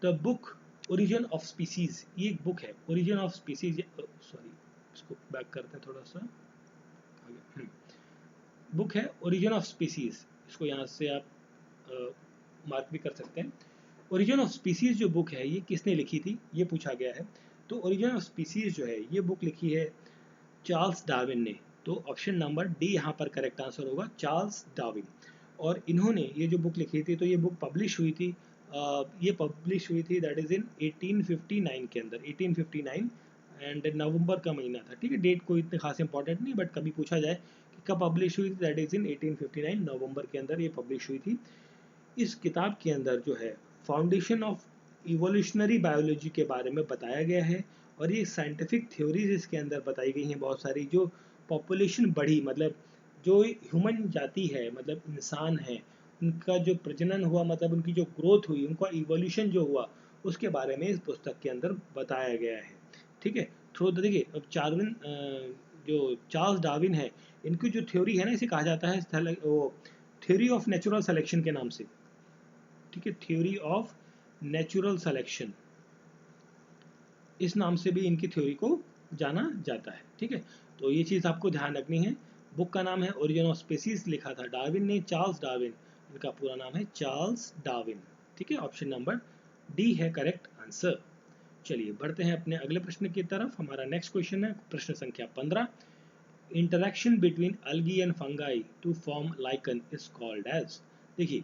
the book origin of species, ये एक बुक है, ओरिजिन ऑफ स्पीसीज, सॉरी इसको बैक करते हैं थोड़ा सा आगे। बुक है ओरिजिन ऑफ स्पीसीज, इसको यहाँ से आप मार्क भी कर सकते हैं। ओरिजिन ऑफ स्पीसीज जो बुक है ये किसने लिखी थी, ये पूछा गया है। तो ओरिजिन ऑफ स्पीसीज जो है ये बुक लिखी है चार्ल्स डार्विन ने। तो ऑप्शन नंबर D यहाँ पर करेक्ट आंसर होगा, चार्ल्स डार्विन। और इन्होंने ये जो बुक लिखी थी, तो ये बुक पब्लिश हुई थी, ये पब्लिश हुई थी दैट इज इन 1859 के अंदर, 1859 एंड नवंबर का महीना था, ठीक है। डेट कोई इतने खास इंपॉर्टेंट नहीं, बट कभी पूछा जाए कि कब पब्लिश हुई थी, दैट इज इन 1859 नवंबर के अंदर ये पब्लिश हुई थी। इस किताब के अंदर जो है फाउंडेशन ऑफ इवोल्यूशनरी बायोलॉजी के बारे में बताया गया है, और ये साइंटिफिक थ्योरीज इसके अंदर बताई गई हैं बहुत सारी। जो पॉपुलेशन बढ़ी, मतलब जो ह्यूमन जाति है, मतलब इंसान है, उनका जो प्रजनन हुआ, मतलब उनकी जो ग्रोथ हुई, उनका इवोल्यूशन जो हुआ, उसके बारे में इस पुस्तक के अंदर बताया गया है, ठीक है। थ्रू देखिए, अब जो चार्ल्स डार्विन है, इनकी जो थ्योरी है ना, इसे कहा जाता है वो थ्योरी ऑफ नेचुरल सिलेक्शन के नाम से, ठीक है, थ्योरी ऑफ नेचुरल सिलेक्शन, इस नाम से भी इनकी थ्योरी को जाना जाता है, ठीक है। तो ये चीज़ आपको ध्यान रखनी है। बुक का नाम है ओरिजिन ऑफ स्पीसीज, लिखा था डार्विन ने, चार्ल्स डार्विन, इनका पूरा नाम है चार्ल्स डार्विन, ठीक है। ऑप्शन नंबर D है करेक्ट आंसर। चलिए बढ़ते हैं अपने अगले प्रश्न की तरफ। हमारा नेक्स्ट क्वेश्चन है प्रश्न संख्या 15, interaction between algae and fungi to form lichen is called as. देखिए,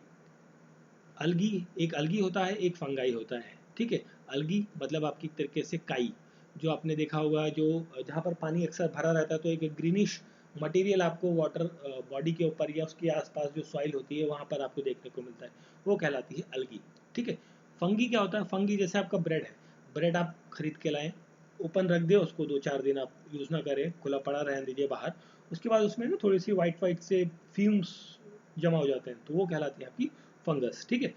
एक अलगी होता है, एक फंगाई होता है, ठीक है। अलगी मतलब आपकी तरीके से काई, जो आपने देखा होगा, जो जहाँ पर पानी अक्सर भरा रहता है तो एक ग्रीनिश मटेरियल आपको वाटर बॉडी के ऊपर या उसके आसपास जो सॉइल होती है वहाँ पर आपको देखने को मिलता है, वो कहलाती है अलगी, ठीक है। फंगी क्या होता है, फंगी जैसे आपका ब्रेड है, ब्रेड आप खरीद के लाएं, ओपन रख दे उसको, 2 4 दिन आप यूज़ ना करें, खुला पड़ा रहने दीजिए बाहर, उसके बाद उसमें ना थोड़ी सी वाइट वाइट से फ्यूम्स जमा हो जाते हैं, तो वो कहलाती है आपकी फंगस, ठीक है।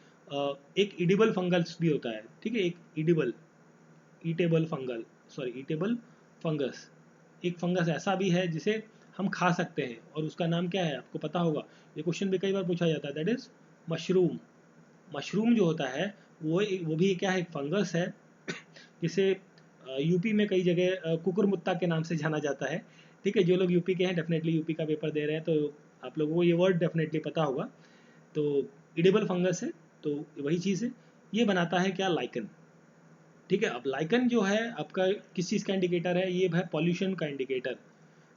एक इडिबल फंगस भी होता है, ठीक है, एक eatable fungal, sorry eatable fungus, एक फंगस ऐसा भी है जिसे हम खा सकते हैं, और उसका नाम क्या है आपको पता होगा, ये क्वेश्चन भी कई बार पूछा जाता है, दैट इज मशरूम। मशरूम जो होता है वो भी क्या है, एक फंगस है, जिसे यूपी में कई जगह कुकुरमुत्ता के नाम से जाना जाता है, ठीक है। जो लोग यूपी के हैं, डेफिनेटली यूपी का पेपर दे रहे हैं, तो आप लोगों को ये वर्ड डेफिनेटली पता होगा। तो इडेबल फंगस है, तो वही चीज़ है। ये बनाता है क्या, लाइकन। ठीक है, अब लाइकन जो है आपका किस चीज़ का इंडिकेटर है, ये है पॉल्यूशन का इंडिकेटर।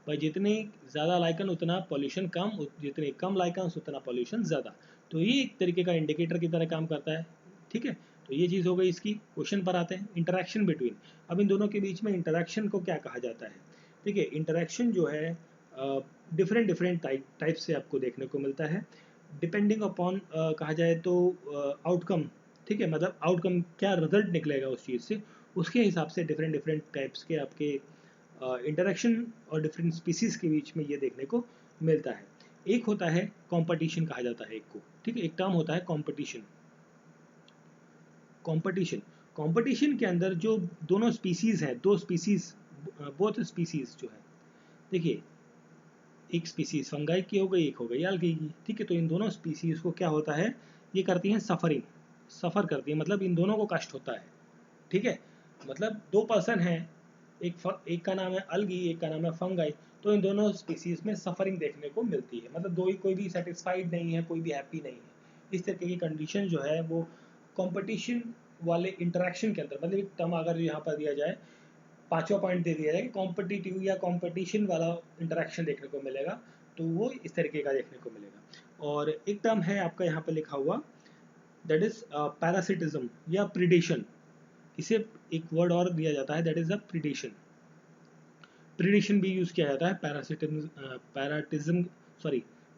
भाई जितनी ज़्यादा लाइकन उतना पॉल्यूशन कम, जितने कम लाइकन उतना पॉल्यूशन ज़्यादा। तो ये एक तरीके का इंडिकेटर की तरह काम करता है। ठीक है, तो ये चीज़ हो गई इसकी। क्वेश्चन पर आते हैं, इंटरेक्शन बिटवीन। अब इन दोनों के बीच में इंटरेक्शन को क्या कहा जाता है। ठीक है, इंटरेक्शन जो है डिफरेंट डिफरेंट टाइप से आपको देखने को मिलता है, डिपेंडिंग अपॉन कहा जाए तो आउटकम। ठीक है, मतलब आउटकम क्या रिजल्ट निकलेगा उस चीज़ से, उसके हिसाब से डिफरेंट डिफरेंट टाइप्स के आपके इंटरेक्शन और डिफरेंट स्पीसीज के बीच में ये देखने को मिलता है। एक होता है कंपटीशन कहा जाता है एक को। ठीक है, एक टर्म होता है कंपटीशन। कंपटीशन कंपटीशन के अंदर जो दोनों स्पीसीज हैं, दो स्पीसीज, बोथ स्पीसीज जो है, देखिए एक स्पीसीज फंगाई की हो गई, एक हो गई एल्गी की। ठीक है, तो इन दोनों स्पीसीज को क्या होता है, ये करती हैं सफरिंग, सफ़र करती है, मतलब इन दोनों को कष्ट होता है। ठीक है, मतलब दो पर्सन हैं, एक का नाम है अलगी, एक का नाम है फंगाई, तो इन दोनों स्पीसीज में सफरिंग देखने को मिलती है, मतलब दो ही, कोई भी सेटिस्फाइड नहीं है, कोई भी हैप्पी नहीं है। इस तरीके की कंडीशन जो है वो कंपटीशन वाले इंटरेक्शन के अंदर, मतलब एक टर्म अगर यहाँ पर दिया जाए, पांचवा पॉइंट दे दिया जाए कि कॉम्पिटिटिव या कंपटीशन वाला इंटरेक्शन देखने को मिलेगा, तो वो इस तरीके का देखने को मिलेगा। और एक टर्म है आपका यहाँ पर लिखा हुआ, दैट इज पैरासिटिज्म या प्रीडेशन। इसे एक वर्ड और दिया जाता है, that is the predation. Predation भी यूज किया जाता है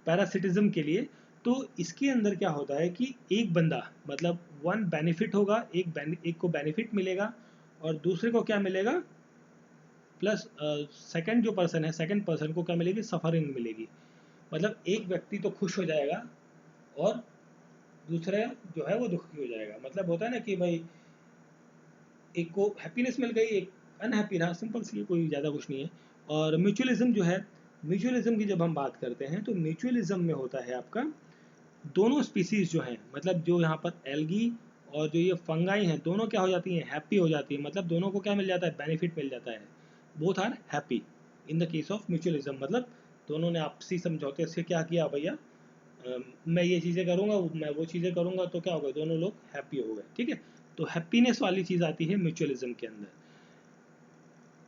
पैरासिटिज्म के लिए। तो इसके अंदर क्या होता है कि एक बंदा, मतलब वन बेनिफिट होगा, एक को बेनिफिट मिलेगा और दूसरे को क्या मिलेगा, प्लस सेकंड जो पर्सन है, सेकंड पर्सन को क्या मिलेगी, सफरिंग मिलेगी। मतलब एक व्यक्ति तो खुश हो जाएगा और दूसरा जो है वो दुखी हो जाएगा। मतलब होता है ना कि भाई एक को हैप्पीनेस मिल गई, एक अनहैप्पी रहा, सिंपल सी, कोई ज़्यादा कुछ नहीं है। और म्यूचुअलिज्म जो है, म्यूचुअलिज्म की जब हम बात करते हैं तो म्यूचुअलिज्म में होता है आपका दोनों स्पीसीज जो हैं, मतलब जो यहाँ पर एल्गी और जो ये फंगाई हैं, दोनों क्या हो जाती हैं, हैप्पी हो जाती है। मतलब दोनों को क्या मिल जाता है, बेनिफिट मिल जाता है, both are happy in the case of mutualism. मतलब दोनों ने आपसी समझौते से क्या किया, भैया मैं ये चीज़ें करूँगा, मैं वो चीज़ें करूँगा, तो क्या होगा, दोनों लोग हैप्पी हो गए। ठीक है, तो हैप्पीनेस वाली चीज़ आती है म्यूचुअलिज्म के अंदर।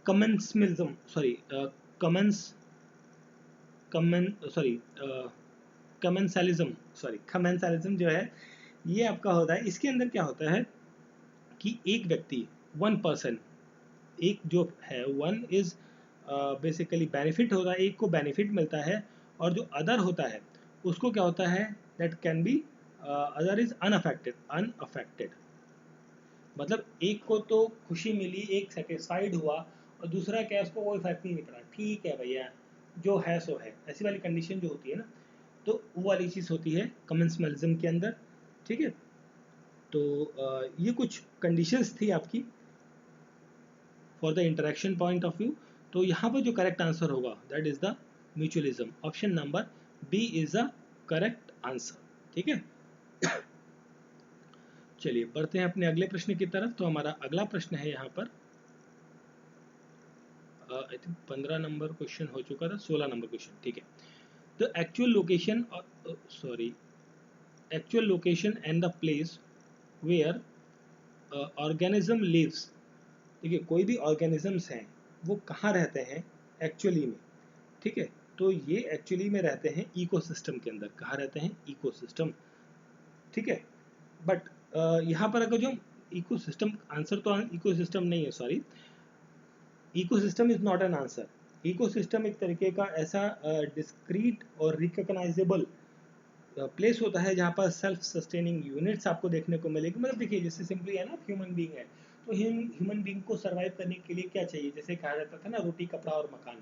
Commensalism, sorry commens commen sorry commensalism, sorry commensalism जो है, ये आपका होता है, इसके अंदर क्या होता है कि एक व्यक्ति, वन पर्सन, एक जो है वन इज बेसिकली बेनिफिट होता है, एक को बेनिफिट मिलता है, और जो अदर होता है उसको क्या होता है, that can be other is unaffected. मतलब एक को तो खुशी मिली, एक सेटिस्फाइड हुआ, और दूसरा क्या, उसको कोई फर्क नहीं पड़ा, ठीक है भैया जो है सो है, ऐसी वाली कंडीशन जो होती है ना, तो वो वाली चीज़ होती है कमेंसमलिज्म के अंदर। ठीक है, तो ये कुछ कंडीशंस थी आपकी for the interaction point of view. तो यहाँ पर जो करेक्ट आंसर होगा that is the mutualism, option number B is the correct answer. ठीक है, चलिए बढ़ते हैं अपने अगले प्रश्न की तरफ। तो हमारा अगला प्रश्न है यहाँ पर, आई थिंक 15 नंबर क्वेश्चन हो चुका था, 16 नंबर क्वेश्चन। ठीक है, the actual location, sorry, actual location and the place where organism lives. देखिए कोई भी ऑर्गेनिजम्स हैं वो कहाँ रहते हैं एक्चुअली में। ठीक है, तो ये एक्चुअली में रहते हैं इकोसिस्टम के अंदर। कहाँ रहते हैं, इकोसिस्टम। ठीक है, बट यहाँ पर अगर जो इकोसिस्टम, आंसर तो इकोसिस्टम नहीं है, sorry, ecosystem is not an answer. Ecosystem एक तरीके का ऐसा डिस्क्रीट और रिकॉग्नाइजेबल प्लेस होता है जहाँ पर सेल्फ सस्टेनिंग यूनिट्स आपको देखने को मिलेगी। मतलब देखिए जैसे सिंपली है ना, ह्यूमन बीइंग है, तो ह्यूमन बीइंग को सर्वाइव करने के लिए क्या चाहिए, जैसे कहा जाता था ना, रोटी कपड़ा और मकान।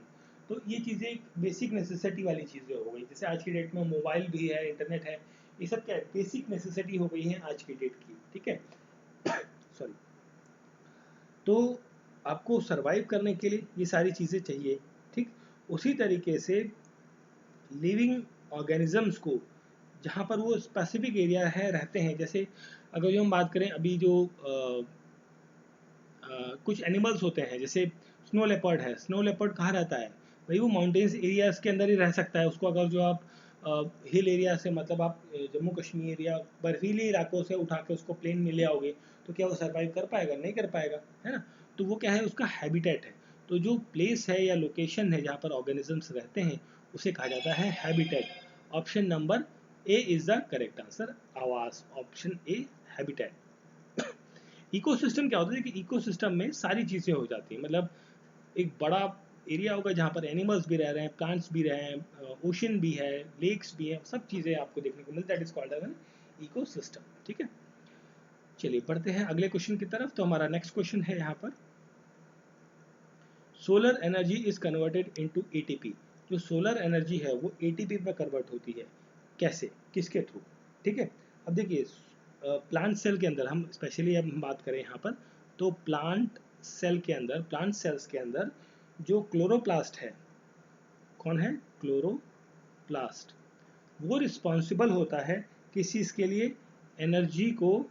तो ये चीज़ें एक बेसिक नेसेसिटी वाली चीज़ें हो गई। जैसे आज की डेट में मोबाइल भी है, इंटरनेट है, ये सब क्या है, बेसिक नेसेसिटी हो गई है आज की डेट की। ठीक है, सॉरी, तो आपको सर्वाइव करने के लिए ये सारी चीज़ें चाहिए। ठीक, उसी तरीके से लिविंग ऑर्गेनिजम्स को जहाँ पर वो स्पेसिफिक एरिया है रहते हैं, जैसे अगर जो हम बात करें अभी जो कुछ एनिमल्स होते हैं, जैसे स्नो लेपर्ड है, स्नो लेपर्ड कहाँ रहता है भाई, वो माउंटेन्स एरियाज के अंदर ही रह सकता है। उसको अगर जो आप हिल एरिया से, मतलब आप जम्मू कश्मीर या बर्फीले इलाकों से उठा के उसको प्लेन में ले आओगे तो क्या वो सर्वाइव कर पाएगा? नहीं कर पाएगा, है ना। तो वो क्या है, उसका हैबिटेट है। तो जो प्लेस है या लोकेशन है जहाँ पर ऑर्गेनिजम्स रहते हैं उसे कहा जाता है habitat. Option number A is the correct answer, आवास। Option A habitat. इकोसिस्टम क्या होता है कि इकोसिस्टम में सारी चीज़ें हो जाती हैं, मतलब एक बड़ा एरिया होगा जहाँ पर एनिमल्स भी रह रहे हैं, प्लांट्स भी रहे हैं, ओशन भी है, लेक्स भी है, सब चीज़ें आपको देखने को मिलती है। That is called as an ecosystem. ठीक है, चलिए बढ़ते हैं अगले क्वेश्चन की तरफ। तो हमारा नेक्स्ट क्वेश्चन है यहाँ पर, solar energy is converted into ATP. जो सोलर एनर्जी है वो एटीपी में कन्वर्ट होती है, कैसे, किसके थ्रू? ठीक है, अब देखिए प्लांट सेल के अंदर, हम स्पेशली अब हम बात करें यहाँ पर, तो प्लांट सेल के अंदर, प्लांट सेल्स के अंदर जो क्लोरोप्लास्ट है, कौन है? क्लोरोप्लास्ट। वो रिस्पॉन्सिबल होता है किस चीज़ के लिए? एनर्जी को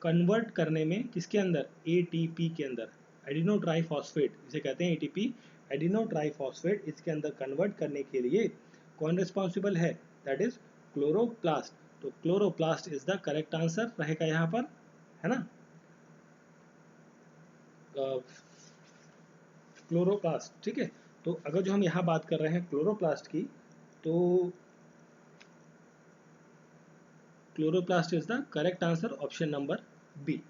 कन्वर्ट करने में, किसके अंदर? एटीपी के अंदर, एडिनो ट्राईफॉस्फेट इसे कहते हैं एटीपी, एडिनो ट्राईफॉस्फेट, इसके अंदर कन्वर्ट करने के लिए कौन रिस्पॉन्सिबल है? That is chloroplast. तो chloroplast is the correct answer रहेगा यहाँ पर, है ना। क्लोरोप्लास्ट, ठीक है। तो अगर जो हम यहाँ बात कर रहे हैं क्लोरोप्लास्ट की, तो chloroplast is the correct answer, option number B.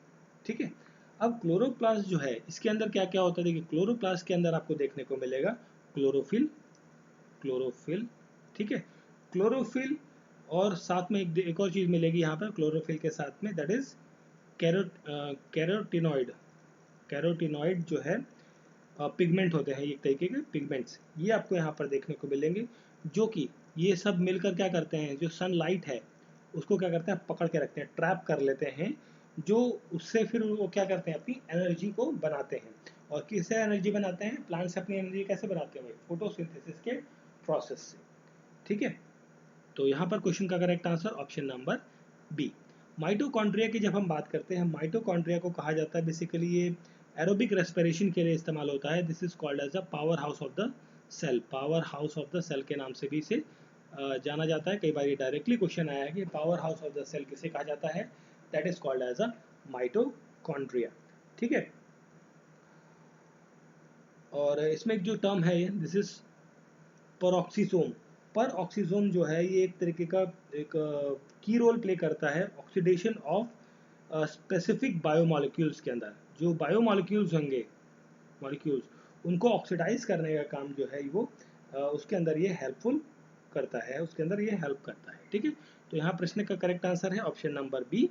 ठीक है, अब क्लोरोप्लास्ट जो है इसके अंदर क्या क्या होता है? देखिए क्लोरोप्लास्ट के अंदर आपको देखने को मिलेगा क्लोरोफिल, क्लोरोफिल, ठीक है, क्लोरोफिल, और साथ में एक और चीज़ मिलेगी यहाँ पर क्लोरोफिल के साथ में, दैट इज कैरोटिनॉइड। कैरोटिनॉइड जो है पिगमेंट होते हैं, एक तरीके के पिगमेंट्स, ये आपको यहाँ पर देखने को मिलेंगे, जो कि ये सब मिलकर क्या करते हैं, जो सनलाइट है उसको क्या करते हैं, पकड़ के रखते हैं, ट्रैप कर लेते हैं, जो उससे फिर वो क्या करते हैं, अपनी एनर्जी को बनाते हैं। और किससे एनर्जी बनाते हैं? प्लांट से अपनी एनर्जी कैसे बनाते हैं भाई? फोटोसिंथेसिस के प्रोसेस से। ठीक है, तो यहाँ पर क्वेश्चन का correct answer option number B. Mitochondria की जब हम बात करते हैं, माइटोकॉन्ड्रिया को कहा जाता है बेसिकली, ये एरोबिक रेस्पिरेशन के लिए इस्तेमाल होता है। This is called as a power house of the cell, power house of the cell के नाम से भी इसे जाना जाता है। कई बार ये डायरेक्टली क्वेश्चन आया है कि power house of the cell किसे कहा जाता है? That is called as a mitochondria. ठीक है, और इसमें एक जो टर्म है, this is peroxisome. Peroxisome जो है ये एक तरीके का एक की रोल प्ले करता है ऑक्सीडेशन ऑफ स्पेसिफिक बायोमोलिक्यूल्स के अंदर। जो बायोमोलिक्यूल्स होंगे, मॉलिक्यूल्स, उनको ऑक्सीडाइज करने का काम जो है वो उसके अंदर ये हेल्पफुल करता है, उसके अंदर ये हेल्प करता है। ठीक है, तो यहाँ प्रश्न का करेक्ट आंसर है ऑप्शन नंबर बी,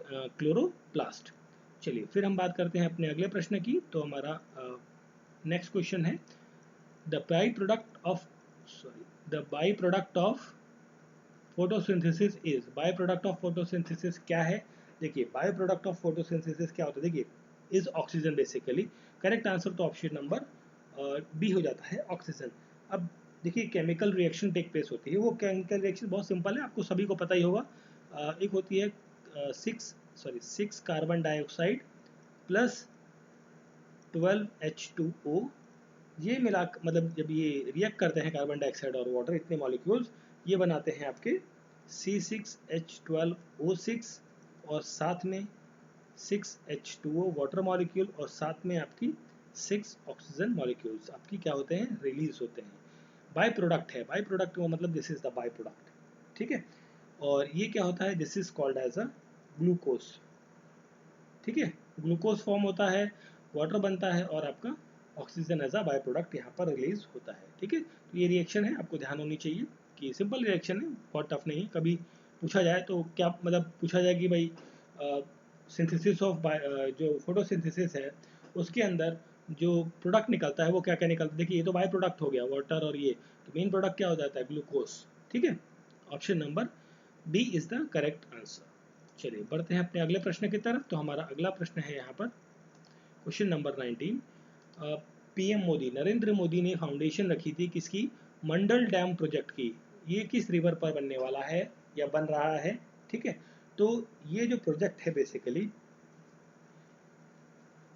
क्लोरोप्लास्ट। चलिए फिर हम बात करते हैं अपने अगले प्रश्न की। तो हमारा नेक्स्ट क्वेश्चन है, the by product of the by product of photosynthesis is. By product of photosynthesis क्या है? देखिए बाय प्रोडक्ट ऑफ फोटोसिंथेसिस क्या होता है? देखिए is oxygen basically. Correct answer तो ऑप्शन नंबर बी हो जाता है, ऑक्सीजन। अब देखिए केमिकल रिएक्शन टेक प्लेस होती है, वो केमिकल रिएक्शन बहुत सिंपल है, आपको सभी को पता ही होगा। एक होती है 6 कार्बन डाइऑक्साइड प्लस 12H2O, ये मिला, मतलब जब ये रिएक्ट करते हैं कार्बन डाइऑक्साइड और वाटर, इतने मॉलिक्यूल्स, ये बनाते हैं आपके C6H12O6, और साथ में 6H2O वाटर मॉलिक्यूल, और साथ में आपकी 6 ऑक्सीजन मॉलिक्यूल्स आपकी क्या होते हैं, रिलीज होते हैं। बाय प्रोडक्ट है, बाय प्रोडक्ट का मतलब this is the by product. ठीक है, और ये क्या होता है, this is called as a glucose. ठीक है, ग्लूकोज फॉर्म होता है, वाटर बनता है, और आपका oxygen as a by product यहाँ पर रिलीज होता है। ठीक है, तो ये रिएक्शन है, आपको ध्यान होनी चाहिए कि सिंपल रिएक्शन है, बहुत टफ नहीं है। कभी पूछा जाए तो क्या, मतलब पूछा जाए कि भाई सिंथेसिस ऑफ जो फोटोसिंथेसिस है उसके अंदर जो प्रोडक्ट निकलता है वो क्या क्या निकलता है, देखिए ये तो बाय प्रोडक्ट हो गया वाटर, और ये तो मेन प्रोडक्ट क्या हो जाता है, ग्लूकोज। ठीक है, option number B is the correct answer. चलिए बढ़ते हैं अपने अगले प्रश्न की तरफ। तो हमारा अगला प्रश्न है यहाँ पर question number 19। PM Modi, Narendra Modi ने फाउंडेशन रखी थी किसकी? मंडल डैम प्रोजेक्ट की। ये किस रिवर पर बनने वाला है या बन रहा है? ठीक है, तो ये जो प्रोजेक्ट है बेसिकली,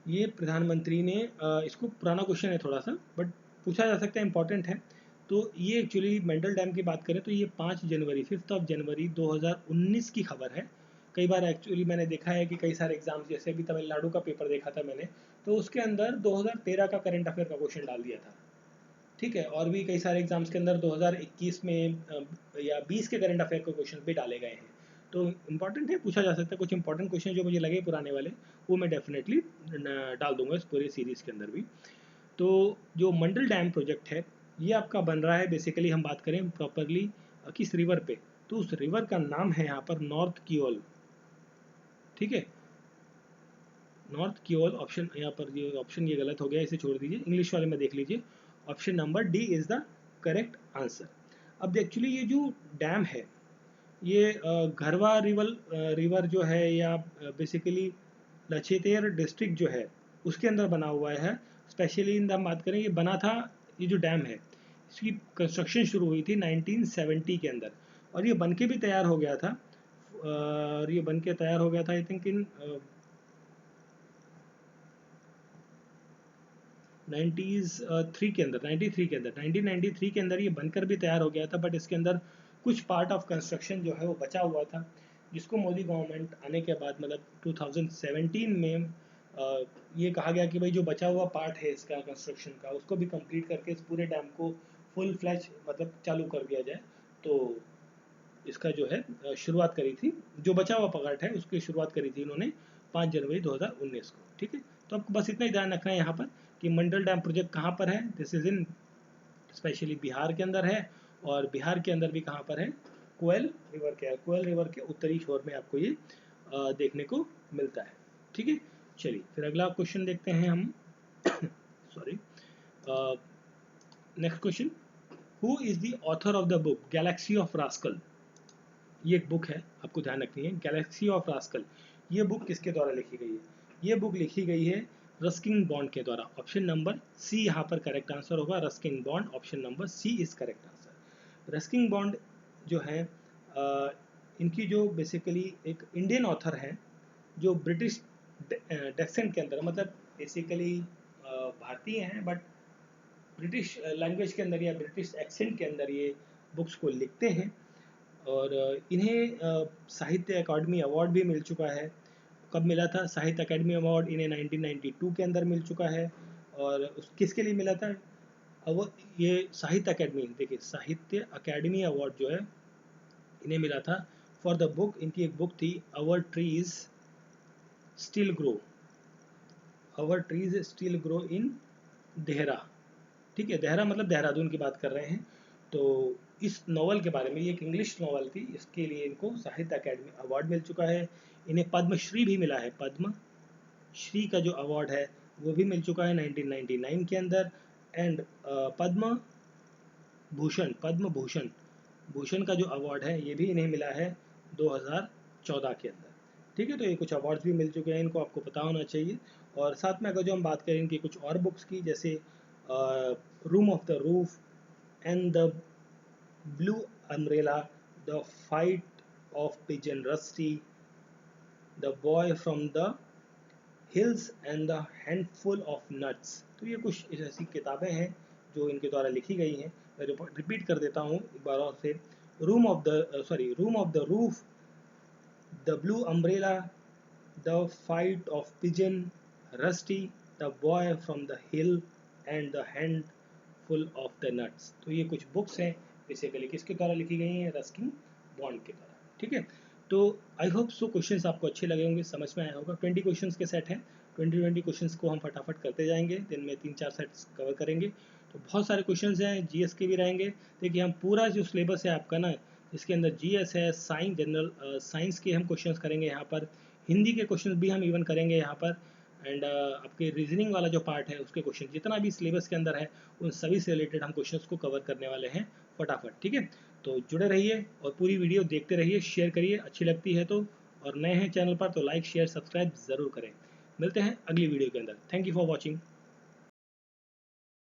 ये प्रधानमंत्री ने इसको पुराना क्वेश्चन है थोड़ा सा, बट पूछा जा सकता है, इंपॉर्टेंट है। तो ये एक्चुअली मेंडल डैम की बात करें तो ये 5 जनवरी 5 जनवरी 2019 की खबर है। कई बार एक्चुअली मैंने देखा है कि कई सारे एग्जाम्स, जैसे अभी तमिलनाडु का पेपर देखा था मैंने, तो उसके अंदर 2013 का करंट अफेयर का क्वेश्चन डाल दिया था। ठीक है, और भी कई सारे एग्जाम्स के अंदर 2021 में या 20 के करंट अफेयर के क्वेश्चन भी डाले गए हैं। तो इंपॉर्टेंट है, पूछा जा सकता है। कुछ इंपॉर्टेंट क्वेश्चन जो मुझे लगे पुराने वाले, वो मैं डेफिनेटली डाल दूंगा इस पूरे सीरीज़ के अंदर भी। तो जो मंडल डैम प्रोजेक्ट है, ये आपका बन रहा है, बेसिकली हम बात करें प्रॉपरली किस रिवर पे, तो उस रिवर का नाम है यहाँ पर नॉर्थ कियोल। ठीक है, नॉर्थ कियोल ऑप्शन, यहाँ पर ये ऑप्शन ये गलत हो गया, इसे छोड़ दीजिए, इंग्लिश वाले में देख लीजिए। Option number D is the correct answer. अब एक्चुअली ये जो डैम है, ये घरवा रिवर जो है, या बेसिकली लचेतेर डिस्ट्रिक्ट जो है उसके अंदर बना हुआ है। स्पेशली इन हम बात करें, ये बना था, ये जो डैम है इसकी कंस्ट्रक्शन शुरू हुई थी 1970 के अंदर, और ये बन के भी तैयार हो गया था। और ये बन के तैयार हो गया था आई थिंक इन 93 के अंदर, 1993 के अंदर ये बनकर भी तैयार हो गया था। बट इसके अंदर कुछ पार्ट ऑफ कंस्ट्रक्शन जो है वो बचा हुआ था, जिसको मोदी गवर्नमेंट आने के बाद, मतलब 2017 में ये कहा गया कि भाई जो बचा हुआ पार्ट है इसका कंस्ट्रक्शन का, उसको भी कंप्लीट करके इस पूरे डैम को फुल फ्लैश मतलब चालू कर दिया जाए। तो इसका जो है शुरुआत करी थी, जो बचा हुआ पार्ट है उसकी शुरुआत करी थी इन्होंने 5 जनवरी 2019 को। ठीक है, तो आपको बस इतना ही ध्यान रखना है यहाँ पर कि मंडल डैम प्रोजेक्ट कहाँ पर है। This is in specially Bihar के अंदर है, और बिहार के अंदर भी कहाँ पर है, कोयल रिवर के, कोयल रिवर के उत्तरी छोर में आपको ये देखने को मिलता है। ठीक है, चलिए फिर अगला क्वेश्चन देखते हैं हम। Sorry, next question, who is the author of the book Galaxy of rascal. ये एक बुक है, आपको ध्यान रखनी है, गैलेक्सी ऑफ रास्कल। ये बुक किसके द्वारा लिखी गई है? ये बुक लिखी गई है रस्किन बॉन्ड के द्वारा। ऑप्शन नंबर सी यहाँ पर करेक्ट आंसर होगा, Ruskin Bond. Option number C is correct answer. Ruskin Bond जो है इनकी जो बेसिकली एक इंडियन ऑथर है, जो ब्रिटिश डेक्सेंट के अंदर, मतलब बेसिकली भारतीय हैं बट ब्रिटिश लैंग्वेज के अंदर या ब्रिटिश एक्सेंट के अंदर ये बुक्स को लिखते हैं। और इन्हें साहित्य अकादमी अवार्ड भी मिल चुका है। कब मिला था साहित्य अकादमी अवार्ड? इन्हें 1992 के अंदर मिल चुका है। और किसके लिए मिला था? अब ये साहित्य अकादमी, देखिए साहित्य अकादमी अवार्ड जो है इन्हें मिला था फॉर द बुक, इनकी एक बुक थी our trees still grow, our trees still grow in Dehra. ठीक है, देहरा मतलब देहरादून की बात कर रहे हैं। तो इस नॉवल के बारे में, ये एक इंग्लिश नॉवल थी, इसके लिए इनको साहित्य अकादमी अवार्ड मिल चुका है। इन्हें पद्मश्री भी मिला है, पद्म श्री का जो अवार्ड है वो भी मिल चुका है 1999 के अंदर। एंड पद्म भूषण भूषण का जो अवार्ड है ये भी इन्हें मिला है 2014 के अंदर। ठीक है, तो ये कुछ अवार्ड्स भी मिल चुके हैं इनको, आपको पता होना चाहिए। और साथ में अगर जो हम बात करें इनकी कुछ और बुक्स की, जैसे room of the roof and the blue umbrella, the fight of pigeon rusty, the boy from the hills and the handful of nuts. तो ये कुछ ऐसी किताबें हैं जो इनके द्वारा लिखी गई हैं। मैं रिपीट कर देता हूँ एक बार और से, room of the roof, the blue umbrella, the fight of pigeon rusty, the boy from the hill and the hand full of the nuts. तो ये कुछ बुक्स हैं बेसिकली किसके द्वारा लिखी गई हैं? रस्किन बॉन्ड के द्वारा। ठीक है, तो आई होप सो क्वेश्चंस आपको अच्छे लगे होंगे, समझ में आया होगा। 20 क्वेश्चंस के सेट हैं, 20 क्वेश्चंस को हम फटाफट करते जाएंगे, दिन में 3-4 सेट्स कवर करेंगे। तो बहुत सारे क्वेश्चंस हैं, जीएस के भी रहेंगे। देखिए हम पूरा जो सिलेबस है आपका ना, इसके अंदर जीएस है, साइंस, जनरल साइंस के हम क्वेश्चंस करेंगे यहाँ पर, हिंदी के क्वेश्चंस भी हम इवन करेंगे यहाँ पर, एंड आपके रीजनिंग वाला जो पार्ट है उसके क्वेश्चन, जितना भी सिलेबस के अंदर है उन सभी से रिलेटेड हम क्वेश्चंस को कवर करने वाले हैं फटाफट। ठीक है, तो जुड़े रहिए और पूरी वीडियो देखते रहिए, शेयर करिए अच्छी लगती है तो, और नए हैं चैनल पर तो लाइक शेयर सब्सक्राइब ज़रूर करें। मिलते हैं अगली वीडियो के अंदर। Thank you for watching.